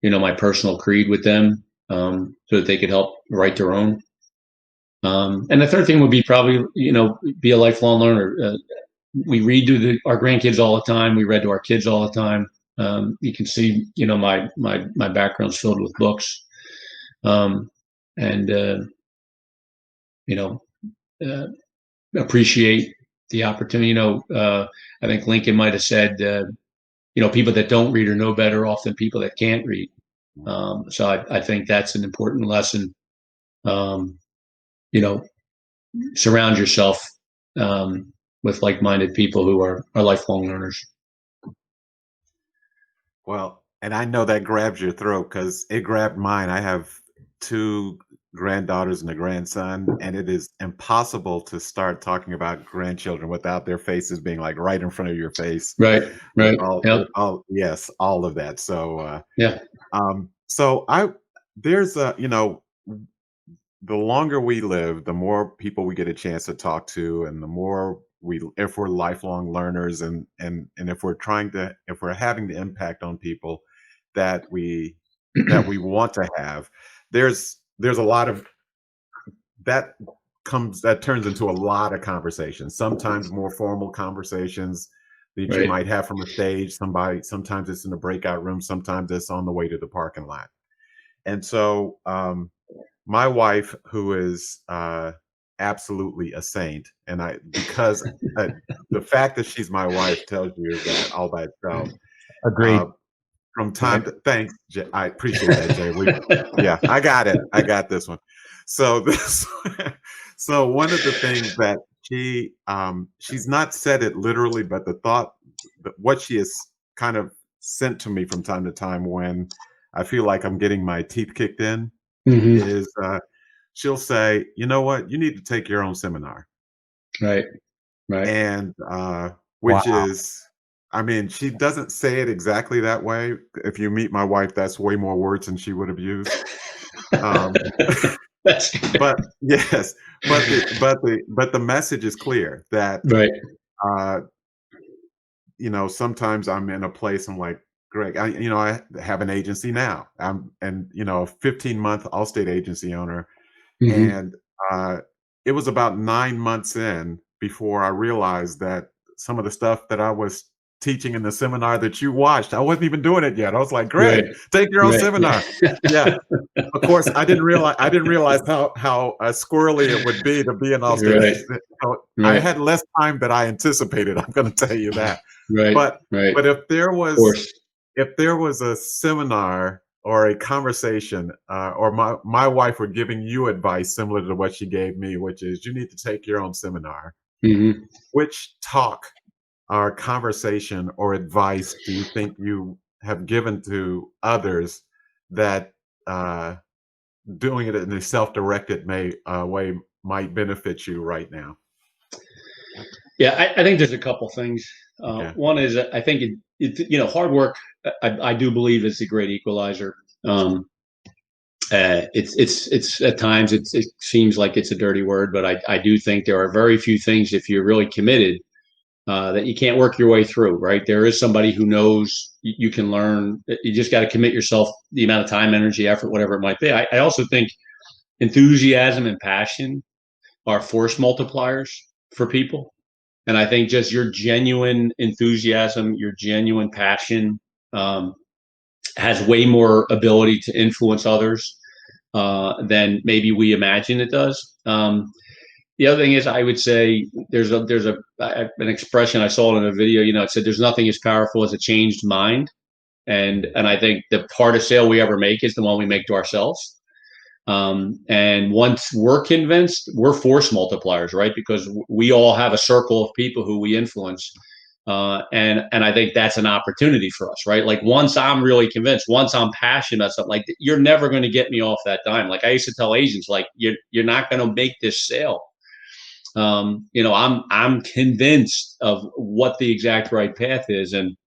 my personal creed with them, so that they could help write their own. And the third thing would be probably, be a lifelong learner. We read to our grandkids all the time. We read to our kids all the time. You can see, my background's filled with books, and appreciate the opportunity. I think Lincoln might have said, people that don't read are no better off than people that can't read. So I think that's an important lesson. Surround yourself with like-minded people who are lifelong learners.
Well, and I know that grabs your throat because it grabbed mine. I have 2 granddaughters and a grandson, and it is impossible to start talking about grandchildren without their faces being like right in front of your face.
Right. Yep.
Yes, all of that. So
yeah.
So there's the longer we live, the more people we get a chance to talk to, and the more if we're lifelong learners, and if we're having the impact on people that we want to have, there's a lot of that turns into a lot of conversations, sometimes more formal conversations that you might have from a stage. Sometimes it's in a breakout room, sometimes it's on the way to the parking lot. And so my wife, who is absolutely a saint, and because the fact that she's my wife tells you that all by itself.
Agreed.
From time to thanks, Jay. I appreciate that, Jay. Yeah, I got it. I got this one. So so one of the things that she's not said it literally, but what she has kind of sent to me from time to time when I feel like I'm getting my teeth kicked in, is she'll say, "You know what? You need to take your own seminar."
Right.
And which is, I mean, she doesn't say it exactly that way. If you meet my wife, that's way more words than she would have used. But yes, but the message is clear that sometimes I'm in a place, I'm like, Greg, I have an agency now. I'm a 15-month Allstate agency owner, and it was about 9 months in before I realized that some of the stuff that I was teaching in the seminar that you watched, I wasn't even doing it yet. I was like, Greg, take your own seminar. Yeah. Of course, I didn't realize how squirrely it would be to be an Allstate. So I had less time than I anticipated. I'm going to tell you that. But if there was a seminar or a conversation, or my wife were giving you advice similar to what she gave me, which is you need to take your own seminar. Which talk or conversation or advice do you think you have given to others that doing it in a self-directed way might benefit you right now?
Yeah, I think there's a couple things. One is, I think hard work, I do believe, is a great equalizer. It's at times it seems like it's a dirty word, but I do think there are very few things, if you're really committed, that you can't work your way through, right? There is somebody who knows you can learn. You just got to commit yourself, the amount of time, energy, effort, whatever it might be. I also think enthusiasm and passion are force multipliers for people. And I think just your genuine enthusiasm, your genuine passion has way more ability to influence others than maybe we imagine it does. The other thing is, I would say there's an expression I saw in a video. It said there's nothing as powerful as a changed mind, and I think the hardest sale we ever make is the one we make to ourselves. And once we're convinced, we're force multipliers, right? Because we all have a circle of people who we influence. And I think that's an opportunity for us, right? Like, once I'm really convinced, once I'm passionate about something, like, you're never going to get me off that dime. Like, I used to tell agents, like, you're not going to make this sale. I'm convinced of what the exact right path is. And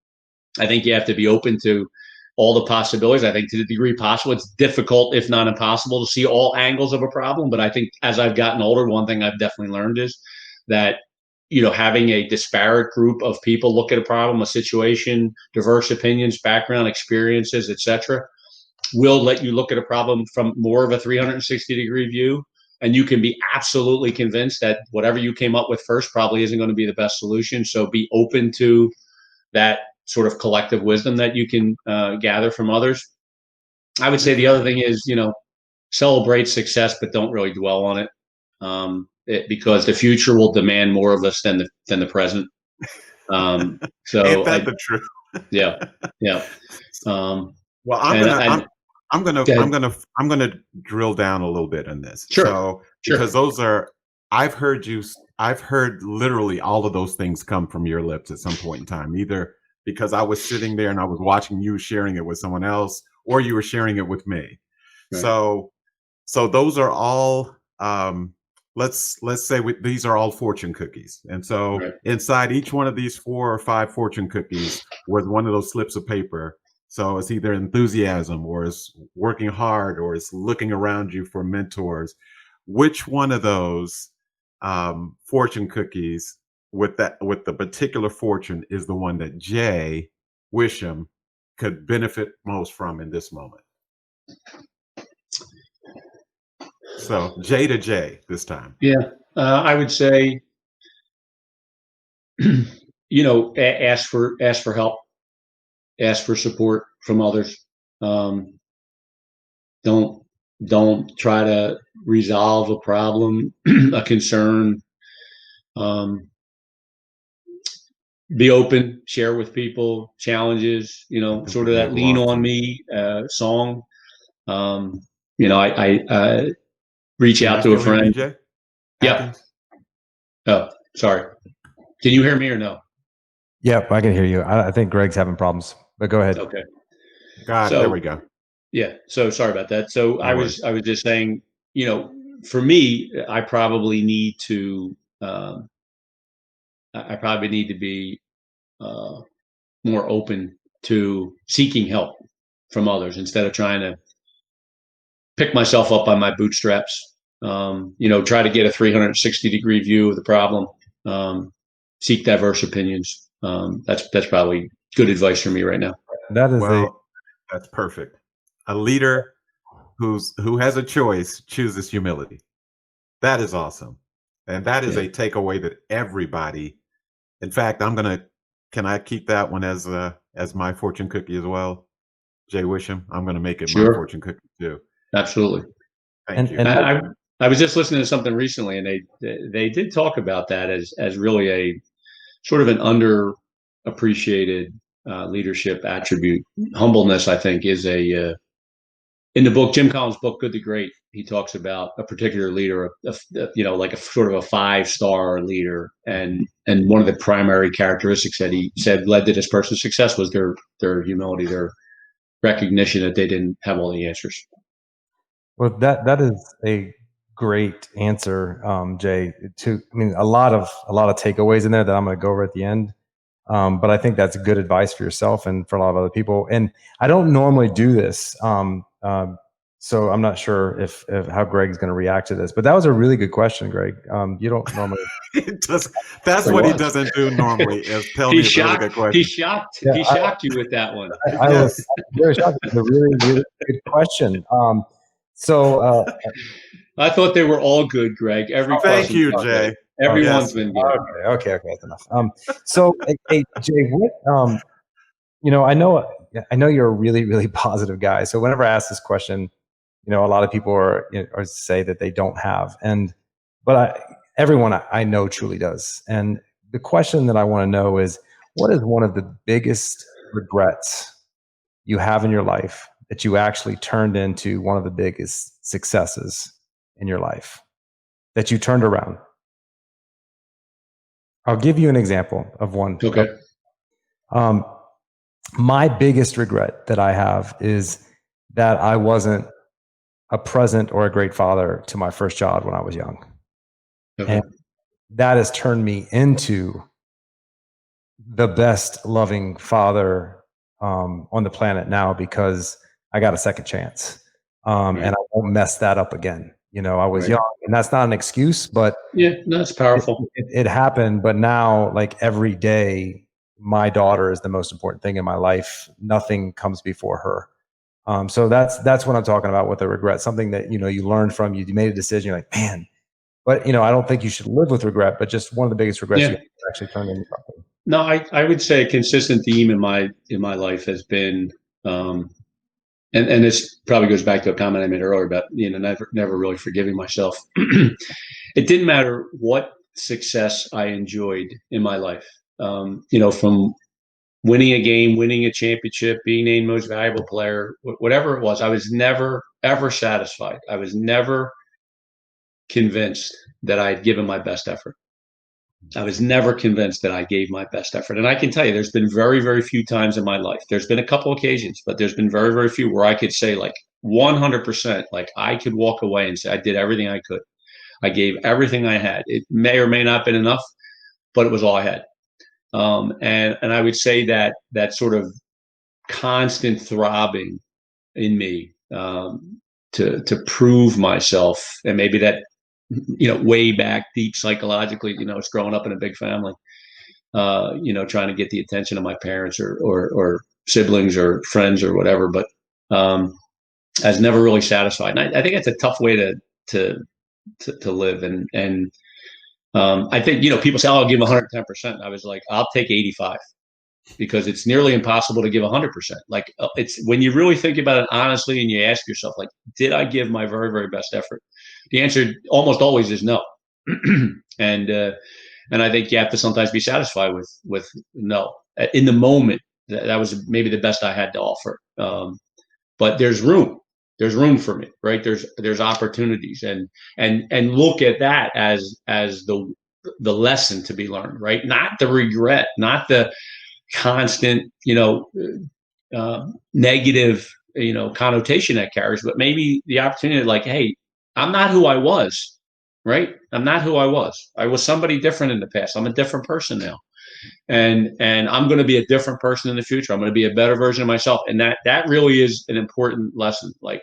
I think you have to be open to all the possibilities. I think to the degree possible, it's difficult, if not impossible, to see all angles of a problem. But I think as I've gotten older, one thing I've definitely learned is that having a disparate group of people look at a problem, a situation, diverse opinions, background, experiences, etc., will let you look at a problem from more of a 360-degree view. And you can be absolutely convinced that whatever you came up with first probably isn't going to be the best solution. So be open to that sort of collective wisdom that you can gather from others. I would say the other thing is, celebrate success, but don't really dwell on it, because the future will demand more of us than the present. So
ain't that the truth?
Yeah.
Well, I'm gonna drill down a little bit on this.
Sure.
So because I've heard literally all of those things come from your lips at some point in time, either because I was sitting there and I was watching you sharing it with someone else, or you were sharing it with me.
Right.
So those are all, let's say these are all fortune cookies. And so
right.
Inside each one of these 4 or 5 fortune cookies was one of those slips of paper. So it's either enthusiasm, or it's working hard, or it's looking around you for mentors. Which one of those fortune cookies with the particular fortune is the one that Jay Wischum could benefit most from in this moment? So J to J this time.
Yeah, I would say, ask for help, ask for support from others. Don't try to resolve a problem, a concern. Be open, share with people challenges. Sort of that "Lean on Me" song. I reach out to a friend. Yeah. Oh, sorry. Can you hear me or no?
Yep, I can hear you. I think Greg's having problems, but go ahead.
Okay.
There we go.
Yeah. So sorry about that. So I was just saying, for me, I probably need to be more open to seeking help from others instead of trying to pick myself up by my bootstraps. Try to get a 360-degree view of the problem. Seek diverse opinions. That's probably good advice for me right now.
That's perfect. A leader who has a choice chooses humility. That is awesome, and that is a takeaway that everybody. In fact, can I keep that one as my fortune cookie as well, Jay Wischum? I'm going to make it my fortune cookie too.
Absolutely.
Thank you.
And I was just listening to something recently, and they did talk about that as really a sort of an underappreciated leadership attribute. Humbleness, I think, is in the book, Jim Collins' book, Good to Great. He talks about a particular leader, like a sort of a 5-star leader, and one of the primary characteristics that he said led to this person's success was their humility, their recognition that they didn't have all the answers.
Well, that is a great answer, Jay. A lot of takeaways in there that I'm going to go over at the end. But I think that's good advice for yourself and for a lot of other people. And I don't normally do this, so I'm not sure if how Greg's going to react to this. But that was a really good question, Greg. You don't normally.
That's what he doesn't do normally. Is tell me a really good question.
He shocked you with that one.
I was very shocked. It's a really, really good question.
I thought they were all good, Greg.
Thank you, Jay.
Everyone's been good.
Okay, that's enough. Hey, Jay, what? I know you're a really, really positive guy. So whenever I ask this question, a lot of people are say that they don't have, but everyone I know truly does. And the question that I want to know is, what is one of the biggest regrets you have in your life that you actually turned into one of the biggest successes in your life that you turned around? I'll give you an example of one.
Okay.
My biggest regret that I have is that I wasn't a present or a great father to my first child when I was young.
Okay.
And that has turned me into the best loving father on the planet now, because I got a second chance. And I won't mess that up again. I was
Right.
young, and that's not an excuse, but
Yeah, that's powerful.
it happened. But now, like every day, my daughter is the most important thing in my life. Nothing comes before her. So that's what I'm talking about with the regret. Something that you learned from. You made a decision. You're like, man. But I don't think you should live with regret. But just one of the biggest regrets
Yeah.
you actually turned into something.
No, I would say a consistent theme in my life has been, and this probably goes back to a comment I made earlier about never really forgiving myself. It didn't matter what success I enjoyed in my life, from winning a game, winning a championship, being named most valuable player, whatever it was. I was never ever satisfied. I was never convinced that I had given my best effort. I was never convinced that I gave my best effort. And I can tell you, there's been very, very few times in my life. There's been a couple occasions, but there's been very, very few where I could say like 100%, like I could walk away and say I did everything I could. I gave everything I had. It may or may not have been enough, but it was all I had. And I would say that sort of constant throbbing in me to prove myself, and maybe that way back deep psychologically, it's growing up in a big family, trying to get the attention of my parents or siblings or friends or whatever, but I was never really satisfied. And I think it's a tough way to live. And I think, people say, oh, I'll give 110%. I was like, I'll take 85 because it's nearly impossible to give 100%. Like it's when you really think about it honestly and you ask yourself, like, did I give my very, very best effort? The answer almost always is no. And I think you have to sometimes be satisfied with no. In the moment, that was maybe the best I had to offer. But there's room. There's room for me, right? There's opportunities, and look at that as the lesson to be learned, right? Not the regret, not the constant, negative, connotation that carries, but maybe the opportunity, like, hey, I'm not who I was, right? I'm not who I was. I was somebody different in the past. I'm a different person now. And I'm going to be a different person in the future. I'm going to be a better version of myself. And that really is an important lesson. Like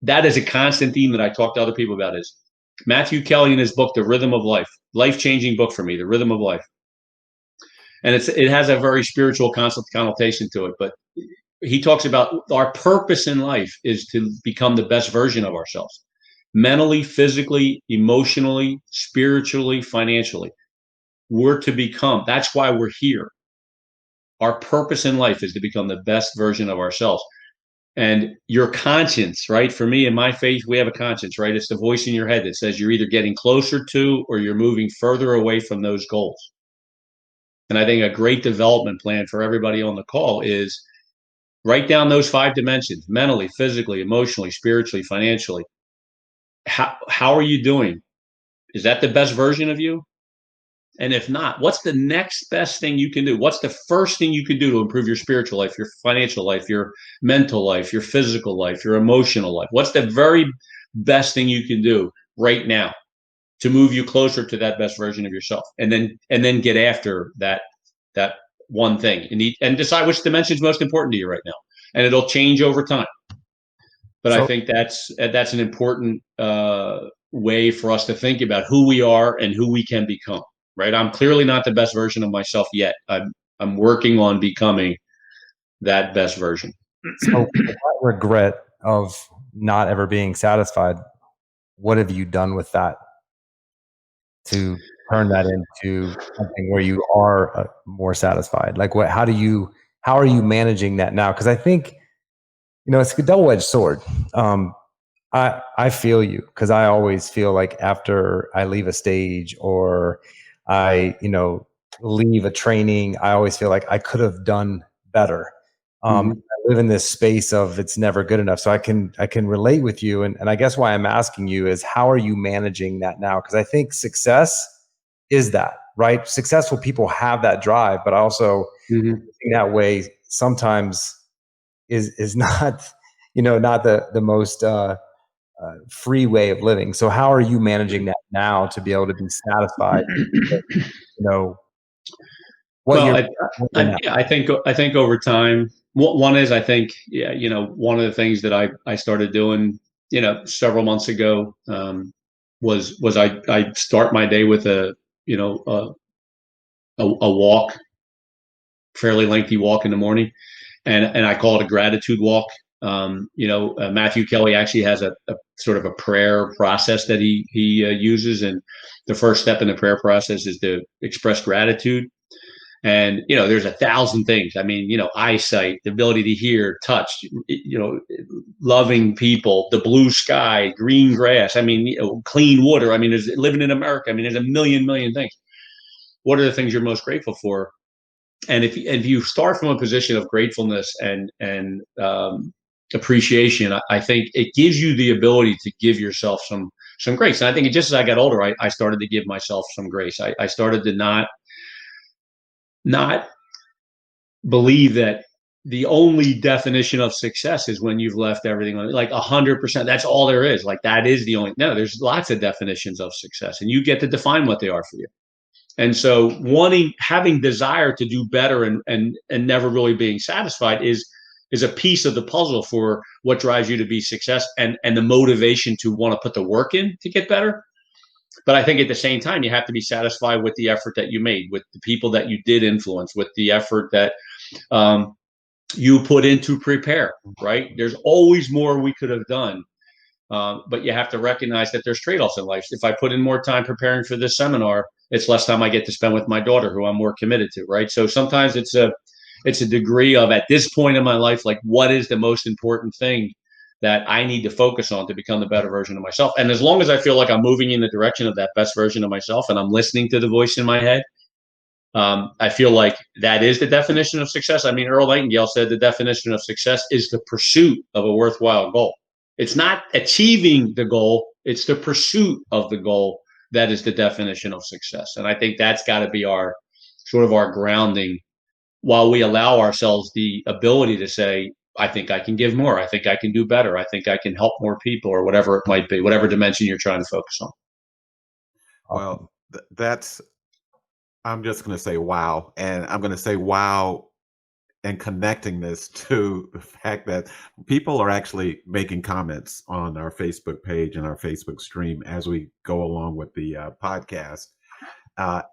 that is a constant theme that I talk to other people about is Matthew Kelly in his book, The Rhythm of Life, life-changing book for me, The Rhythm of Life. And it has a very spiritual connotation to it, but he talks about our purpose in life is to become the best version of ourselves, mentally, physically, emotionally, spiritually, financially. We're to become, that's why we're here. Our purpose in life is to become the best version of ourselves. And your conscience, right? For me, in my faith, we have a conscience, right? It's the voice in your head that says you're either getting closer to or you're moving further away from those goals. And I think a great development plan for everybody on the call is write down those 5 dimensions: mentally, physically, emotionally, spiritually, financially. How are you doing? Is that the best version of you? And if not, what's the next best thing you can do? What's the first thing you can do to improve your spiritual life, your financial life, your mental life, your physical life, your emotional life? What's the very best thing you can do right now to move you closer to that best version of yourself? And then get after that one thing and decide which dimension is most important to you right now. And it'll change over time. But I think that's an important way for us to think about who we are and who we can become. Right? I'm clearly not the best version of myself yet. I'm working on becoming that best version.
So that regret of not ever being satisfied, what have you done with that to turn that into something where you are more satisfied? Like how are you managing that now? Because I think, it's a double-edged sword. I feel you, because I always feel like after I leave a stage or I, leave a training, I always feel like I could have done better. I live in this space of it's never good enough. So I can relate with you. And I guess why I'm asking you is how are you managing that now? Because I think success is that, right? Successful people have that drive, but also that way sometimes is not, not the most free way of living. So how are you managing that now to be able to be satisfied?
I think over time, one is, I think, one of the things that I started doing several months ago, was I start my day with a walk, fairly lengthy walk in the morning, and I call it a gratitude walk. Matthew Kelly actually has a sort of a prayer process that he uses, and the first step in the prayer process is to express gratitude. And there's 1,000 things. I mean, eyesight, the ability to hear, touch, loving people, the blue sky, green grass. I mean, clean water. I mean, there's living in America. I mean, there's a million things. What are the things you're most grateful for? And if you start from a position of gratefulness and appreciation, I think it gives you the ability to give yourself some grace. And I think just as I got older, I started to give myself some grace. I started to not believe that the only definition of success is when you've left everything on, like 100%. That's all there is. Like that is the only. No, there's lots of definitions of success, and you get to define what they are for you. And so having desire to do better and never really being satisfied is a piece of the puzzle for what drives you to be success and the motivation to want to put the work in to get better. But I think at the same time, you have to be satisfied with the effort that you made, with the people that you did influence, with the effort that you put in to prepare, right? There's always more we could have done. But you have to recognize that there's trade-offs in life. If I put in more time preparing for this seminar, it's less time I get to spend with my daughter, who I'm more committed to, right? So sometimes it's a degree of, at this point in my life, like, what is the most important thing that I need to focus on to become the better version of myself? And as long as I feel like I'm moving in the direction of that best version of myself and I'm listening to the voice in my head, I feel like that is the definition of success. I mean, Earl Nightingale said the definition of success is the pursuit of a worthwhile goal. It's not achieving the goal, it's the pursuit of the goal that is the definition of success. And I think that's got to be our grounding, while we allow ourselves the ability to say, I think I can give more, I think I can do better, I think I can help more people, or whatever it might be, whatever dimension you're trying to focus on.
Well, I'm just going to say wow. And I'm going to say wow and connecting this to the fact that people are actually making comments on our Facebook page and our Facebook stream as we go along with the podcast.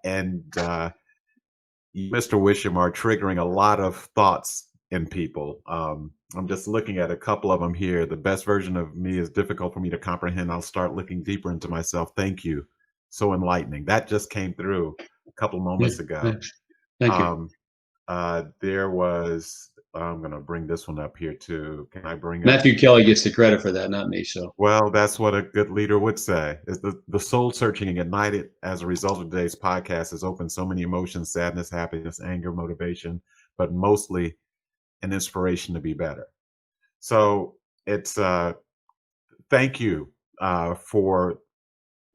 And Mr. Wischum are triggering a lot of thoughts in people. I'm just looking at a couple of them here. The best version of me is difficult for me to comprehend. I'll start looking deeper into myself. Thank you. So enlightening. That just came through a couple moments ago.
Thank you.
There was, I'm going to bring this one up here too. Can I bring
Matthew Kelly gets the credit for that, not me. So,
well, that's what a good leader would say. Is the soul searching and ignited as a result of today's podcast has opened so many emotions: sadness, happiness, anger, motivation, but mostly an inspiration to be better. So it's thank you for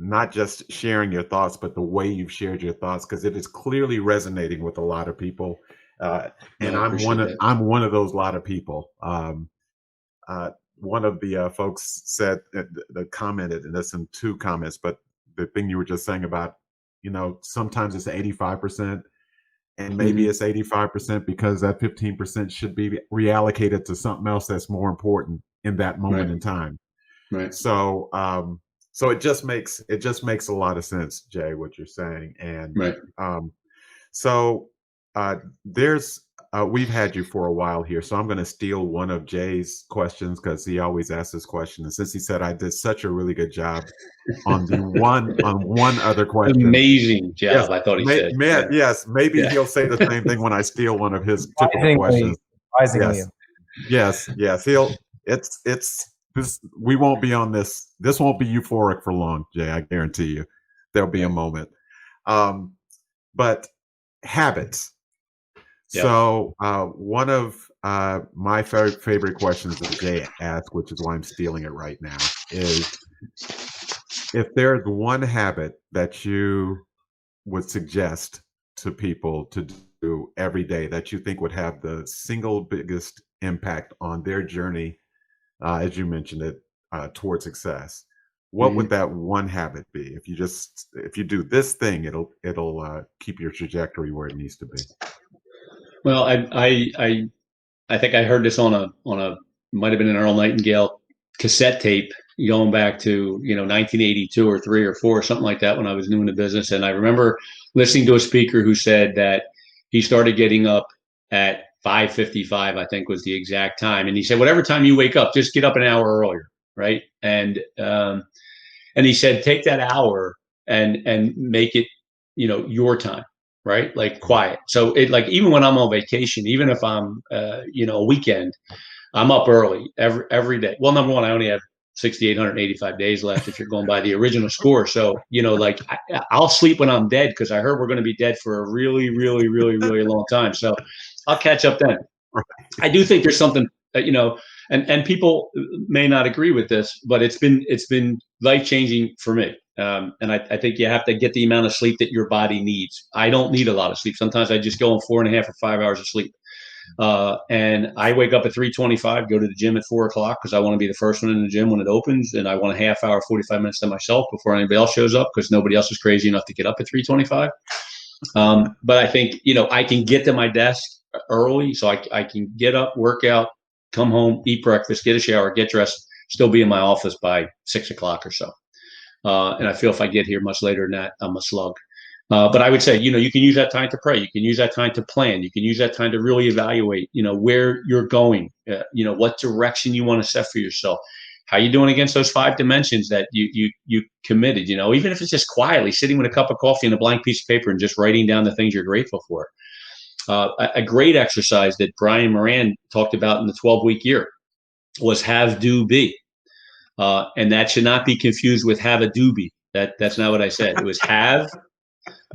not just sharing your thoughts, but the way you've shared your thoughts, because it is clearly resonating with a lot of people. And I'm one of those lot of people. One of the folks said that commented, and that's in two comments, but the thing you were just saying about, sometimes it's 85%, and maybe it's 85% because that 15% should be reallocated to something else that's more important in that moment in time.
Right.
So, so it just makes a lot of sense, Jay, what you're saying. And so we've had you for a while here, so I'm going to steal one of Jay's questions because he always asks this question. And since he said I did such a really good job on one other question,
amazing job,
yes,
I thought he said.
Yes, maybe he'll say the same thing when I steal one of his typical questions. Yes. It's this. We won't be on this. This won't be euphoric for long, Jay. I guarantee you. There'll be a moment. But habits. So one of my favorite questions that Jay asked, which is why I'm stealing it right now, is if there's one habit that you would suggest to people to do every day that you think would have the single biggest impact on their journey, as you mentioned it, towards success, what would that one habit be? If you do this thing, it'll keep your trajectory where it needs to be.
Well, I think I heard this on a might have been an Earl Nightingale cassette tape going back to, 1982 or 3 or 4, something like that, when I was new in the business. And I remember listening to a speaker who said that he started getting up at 5:55, I think was the exact time. And he said, whatever time you wake up, just get up an hour earlier. Right. And he said, take that hour and make it, your time. Right. Like quiet. So it, like, even when I'm on vacation, even if I'm, a weekend, I'm up early every day. Well, number one, I only have 6,885 days left if you're going by the original score. So, like I'll sleep when I'm dead, because I heard we're going to be dead for a really, really, really, really long time. So I'll catch up then. I do think there's something, and people may not agree with this, but it's been life-changing for me. And I think you have to get the amount of sleep that your body needs. I don't need a lot of sleep. Sometimes I just go on 4.5 or 5 hours of sleep. And I wake up at 3:25, go to the gym at 4 o'clock, because I want to be the first one in the gym when it opens. And I want a half hour, 45 minutes to myself before anybody else shows up, because nobody else is crazy enough to get up at 3:25. But I think, I can get to my desk early, so I can get up, work out, come home, eat breakfast, get a shower, get dressed, still be in my office by 6 o'clock or so. And I feel if I get here much later than that, I'm a slug. But I would say, you can use that time to pray. You can use that time to plan. You can use that time to really evaluate, where you're going, what direction you want to set for yourself. How you doing against those 5 dimensions that you committed, even if it's just quietly sitting with a cup of coffee and a blank piece of paper and just writing down the things you're grateful for. A great exercise that Brian Moran talked about in the 12-week year was have, do, be. And that should not be confused with have a doobie. That's not what I said. It was have,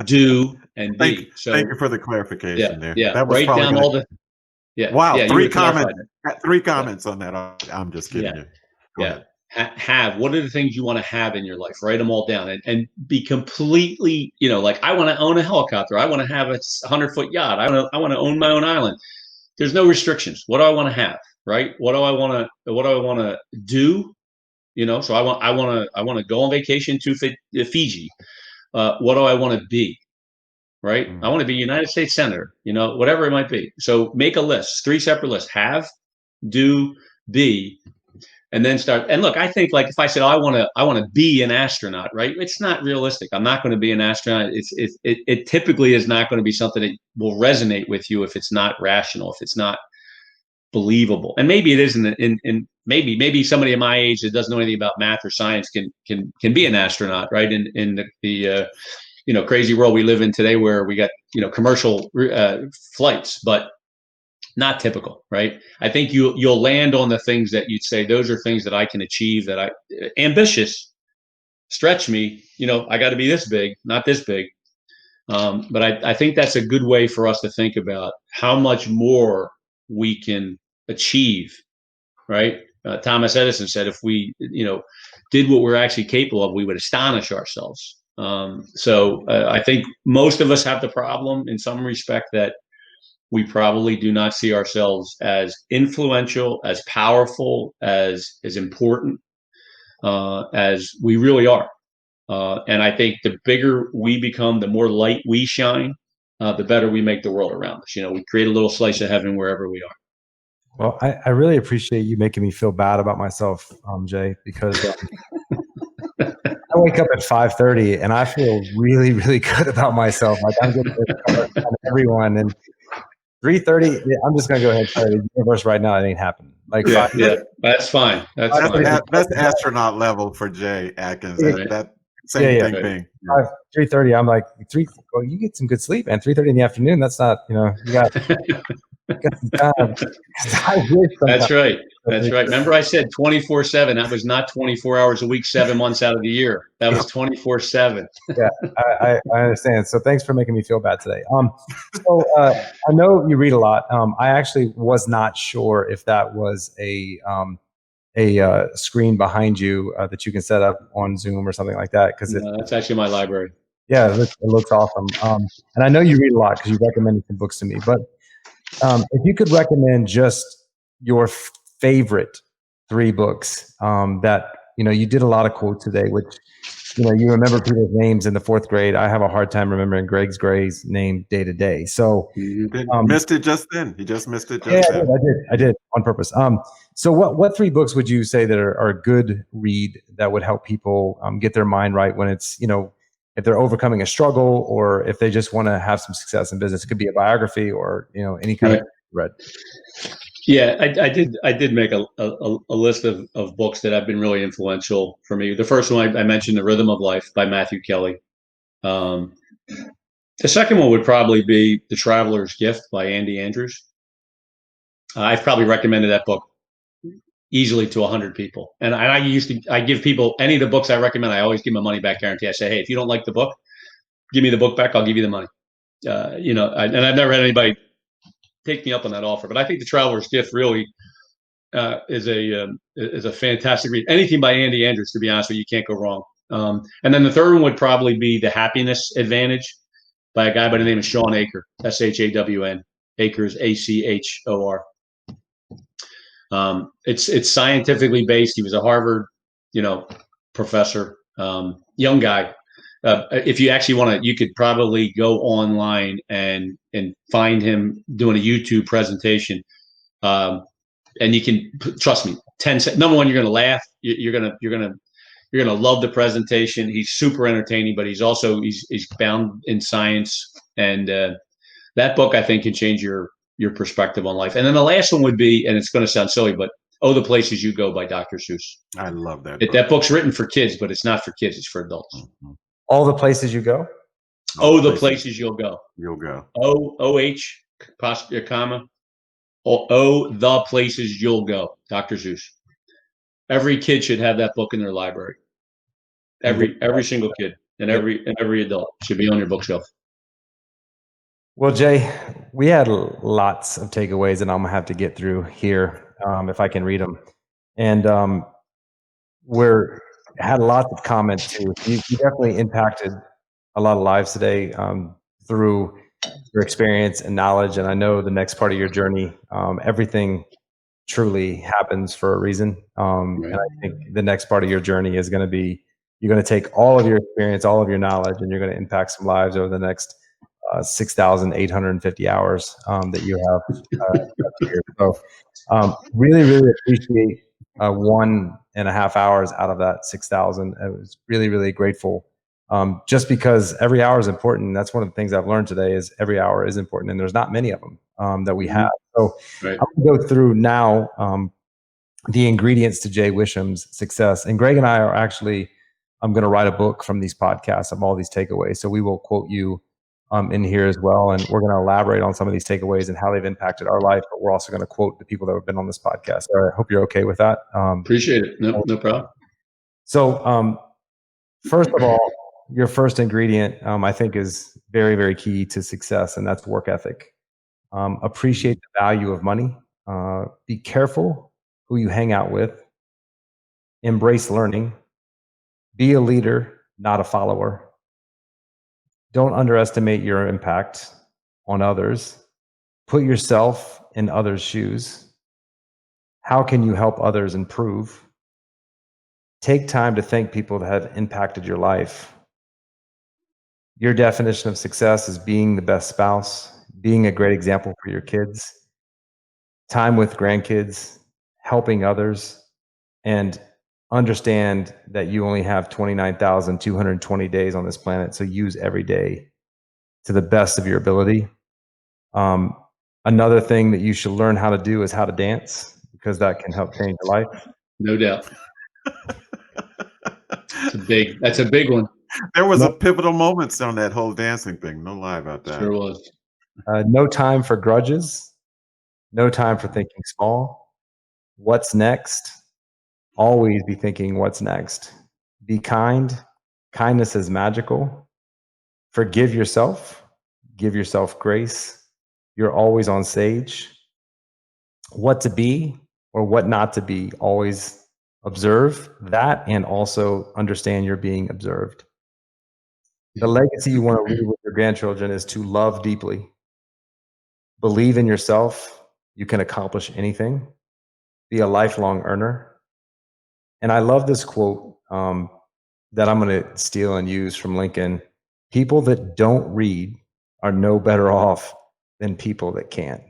do, and be.
Thank you for the clarification there.
Yeah.
That was
write down all the. Yeah.
Wow.
Yeah,
3 comments on that. I'm just kidding you.
Yeah. Have, what are the things you want to have in your life? Write them all down and be completely, like, I want to own a helicopter. I want to have a 100-foot yacht. I want to own my own island. There's no restrictions. What do I want to have? Right. What do I want to do? So I want to go on vacation to Fiji. What do I want to be? Right. I want to be United States Senator, whatever it might be. So make a list, 3 separate lists: have, do, be, and then start. And look, I think, like, if I said, I want to be an astronaut, right? It's not realistic. I'm not going to be an astronaut. It typically is not going to be something that will resonate with you if it's not rational, if it's not believable. And maybe it isn't. In maybe somebody at my age that doesn't know anything about math or science can be an astronaut, right? In the crazy world we live in today, where we got commercial flights, but not typical, right? I think you'll land on the things that you'd say, those are things that I can achieve, that I ambitious, stretch me. I got to be this big, not this big. But I think that's a good way for us to think about how much more we can achieve, right? Thomas Edison said, if we, did what we're actually capable of, we would astonish ourselves. So I think most of us have the problem in some respect that we probably do not see ourselves as influential, as powerful, as important as we really are. And I think the bigger we become, the more light we shine, the better we make the world around us. We create a little slice of heaven wherever we are.
Well, I really appreciate you making me feel bad about myself, Jay, because I wake up at 5:30 and I feel really, really good about myself. Like, I'm going to everyone, and 3:30, I'm just going to go ahead and tell the universe right now, it ain't happening. Like,
that's fine.
That's astronaut level for Jay Atkins. That same thing.
3:30, I'm like, well, you get some good sleep, and 3:30 in the afternoon, that's not, you got some time.
That's right. Remember, I said 24/7. That was not 24 hours a week, 7 months out of the year. That was 24/7.
Yeah, I understand. So thanks for making me feel bad today. So I know you read a lot. I actually was not sure if that was a screen behind you that you can set up on Zoom or something like that. Because
that's actually my library.
Yeah, it looks awesome. And I know you read a lot because you recommended some books to me. But if you could recommend just your favorite 3 books that, you did a lot of quotes today, which, you remember people's names in the 4th grade. I have a hard time remembering Greg's Gray's name day to day. So
you missed it just then. He just missed it just then.
I did on purpose. So what 3 books would you say that are a good read that would help people get their mind right when it's, if they're overcoming a struggle or if they just want to have some success in business? It could be a biography or, any kind of read.
Yeah, I did make a list of books that have been really influential for me. The first one I mentioned, The Rhythm of Life by Matthew Kelly. The second one would probably be The Traveler's Gift by Andy Andrews. I've probably recommended that book easily to 100 people. And I give people any of the books I recommend, I always give them a money back guarantee. I say, hey, if you don't like the book, give me the book back. I'll give you the money. And I've never had anybody take me up on that offer. But I think The Traveler's Gift really is a fantastic read. Anything by Andy Andrews, to be honest with you, can't go wrong. And then the third one would probably be The Happiness Advantage by a guy by the name of Sean Aker, Shawn. Akers, Achor. It's scientifically based. He was a Harvard, professor, young guy. If you actually want to, you could probably go online and find him doing a YouTube presentation. And you can trust me. 10 seconds. Number one, you're going to laugh. You're gonna love the presentation. He's super entertaining, but he's bound in science, and that book I think can change your perspective on life. And then the last one would be, and it's going to sound silly, but Oh, the Places You Go by Dr. Seuss.
I love that.
That book's written for kids, but it's not for kids. It's for adults.
Mm-hmm.
All the Places You Go.
Oh, the places you'll go.
You'll go.
O-H, comma. Oh, the places you'll go. Dr. Seuss. Every kid should have that book in their library. Every single kid and every adult should be on your bookshelf. Well,
Jay, we had lots of takeaways, and I'm gonna have to get through here if I can read them. And we're had lots of comments too. You definitely impacted a lot of lives today through your experience and knowledge. And I know the next part of your journey, everything truly happens for a reason. And I think the next part of your journey is going to be, you're going to take all of your experience, all of your knowledge, and you're going to impact some lives over the next 6,850 hours that you have here. So really, really appreciate 1.5 hours out of that 6,000. I was really, really grateful. Just because every hour is important. That's one of the things I've learned today is every hour is important, and there's not many of them that we have. So I'm going to go through now the ingredients to Jay Wischum's success. And Greg and I are actually, I'm going to write a book from these podcasts of all these takeaways. So we will quote you in here as well. And we're going to elaborate on some of these takeaways and how they've impacted our life. But we're also going to quote the people that have been on this podcast. So I hope you're okay with that.
Appreciate it. No problem.
So first of all, your first ingredient, I think, is very, very key to success, and that's work ethic. Appreciate the value of money. Be careful who you hang out with. Embrace learning. Be a leader, not a follower. Don't underestimate your impact on others. Put yourself in others' shoes. How can you help others improve? Take time to thank people that have impacted your life. Your definition of success is being the best spouse, being a great example for your kids, time with grandkids, helping others, and understand that you only have 29,220 days on this planet, so use every day to the best of your ability. Another thing that you should learn how to do is how to dance, because that can help change your life.
No doubt. That's a big one.
There was a pivotal moments on that whole dancing thing. No lie about that.
Sure was.
No time for grudges. No time for thinking small. What's next? Always be thinking what's next. Be kind. Kindness is magical. Forgive yourself. Give yourself grace. You're always on stage. What to be or what not to be. Always observe that, and also understand you're being observed. The legacy you want to leave with your grandchildren is to love deeply. Believe in yourself. You can accomplish anything. Be a lifelong earner. And I love this quote that I'm going to steal and use from Lincoln. People that don't read are no better off than people that can't.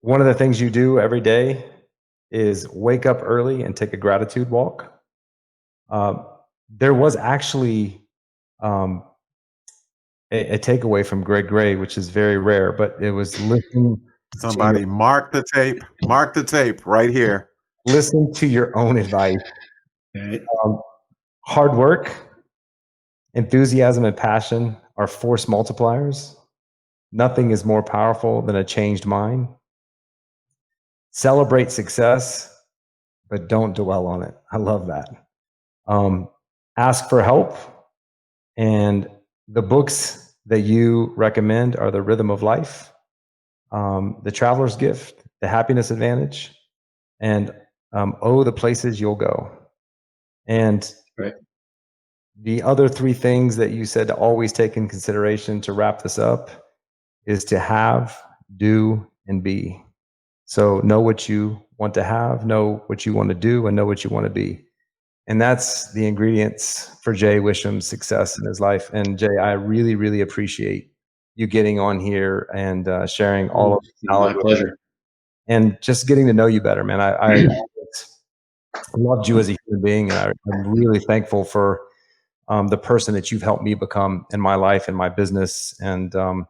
one of the things you do every day is wake up early and take a gratitude walk. There was actually a takeaway from Greg Gray, which is very rare, but it was
Somebody mark the tape right here.
Listen to your own advice.
Right.
Hard work, enthusiasm, and passion are force multipliers. Nothing is more powerful than a changed mind. Celebrate success, but don't dwell on it. I love that. Ask for help. And the books that you recommend are The Rhythm of Life, The Traveler's Gift, The Happiness Advantage, and Oh, the Places You'll Go. And
right.
The other three things that you said to always take in consideration to wrap this up is to have, do, and be. So know what you want to have, know what you want to do, and know what you want to be. And that's the ingredients for Jay Wischum's success in his life. And Jay, I really, really appreciate you getting on here and sharing all of the knowledge.
My pleasure.
And just getting to know you better, man. I loved you as a human being, and I'm really thankful for the person that you've helped me become in my life and my business. And I'm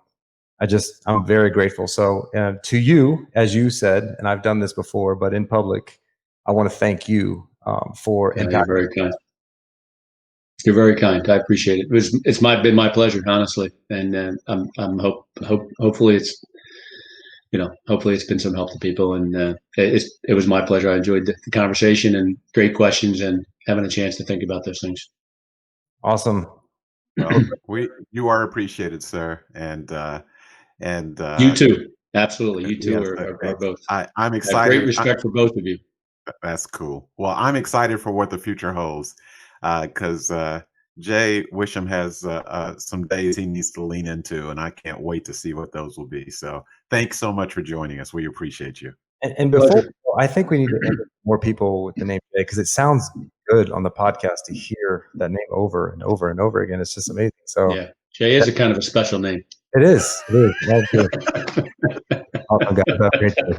very grateful. So to you, as you said, and I've done this before, but in public, I want to thank you for
impacting. You're very kind. You're very kind. I appreciate it. It's been my pleasure, honestly. And hopefully it's, hopefully it's been some help to people. And it was my pleasure. I enjoyed the conversation and great questions and having a chance to think about those things.
Awesome.
Well, you are appreciated, sir. And
you too. Absolutely. You two
yes,
are both.
I'm excited.
I have great respect for both of you.
That's cool. Well, I'm excited for what the future holds because Jay Wischum has some days he needs to lean into, and I can't wait to see what those will be. So thanks so much for joining us. We appreciate you.
And before, I think we need to interview more people with the name Jay, because it sounds good on the podcast to hear that name over and over and over again. It's just amazing. So
yeah, Jay is a kind of a special name.
It is. That's good. Awesome, guys. Have a great day.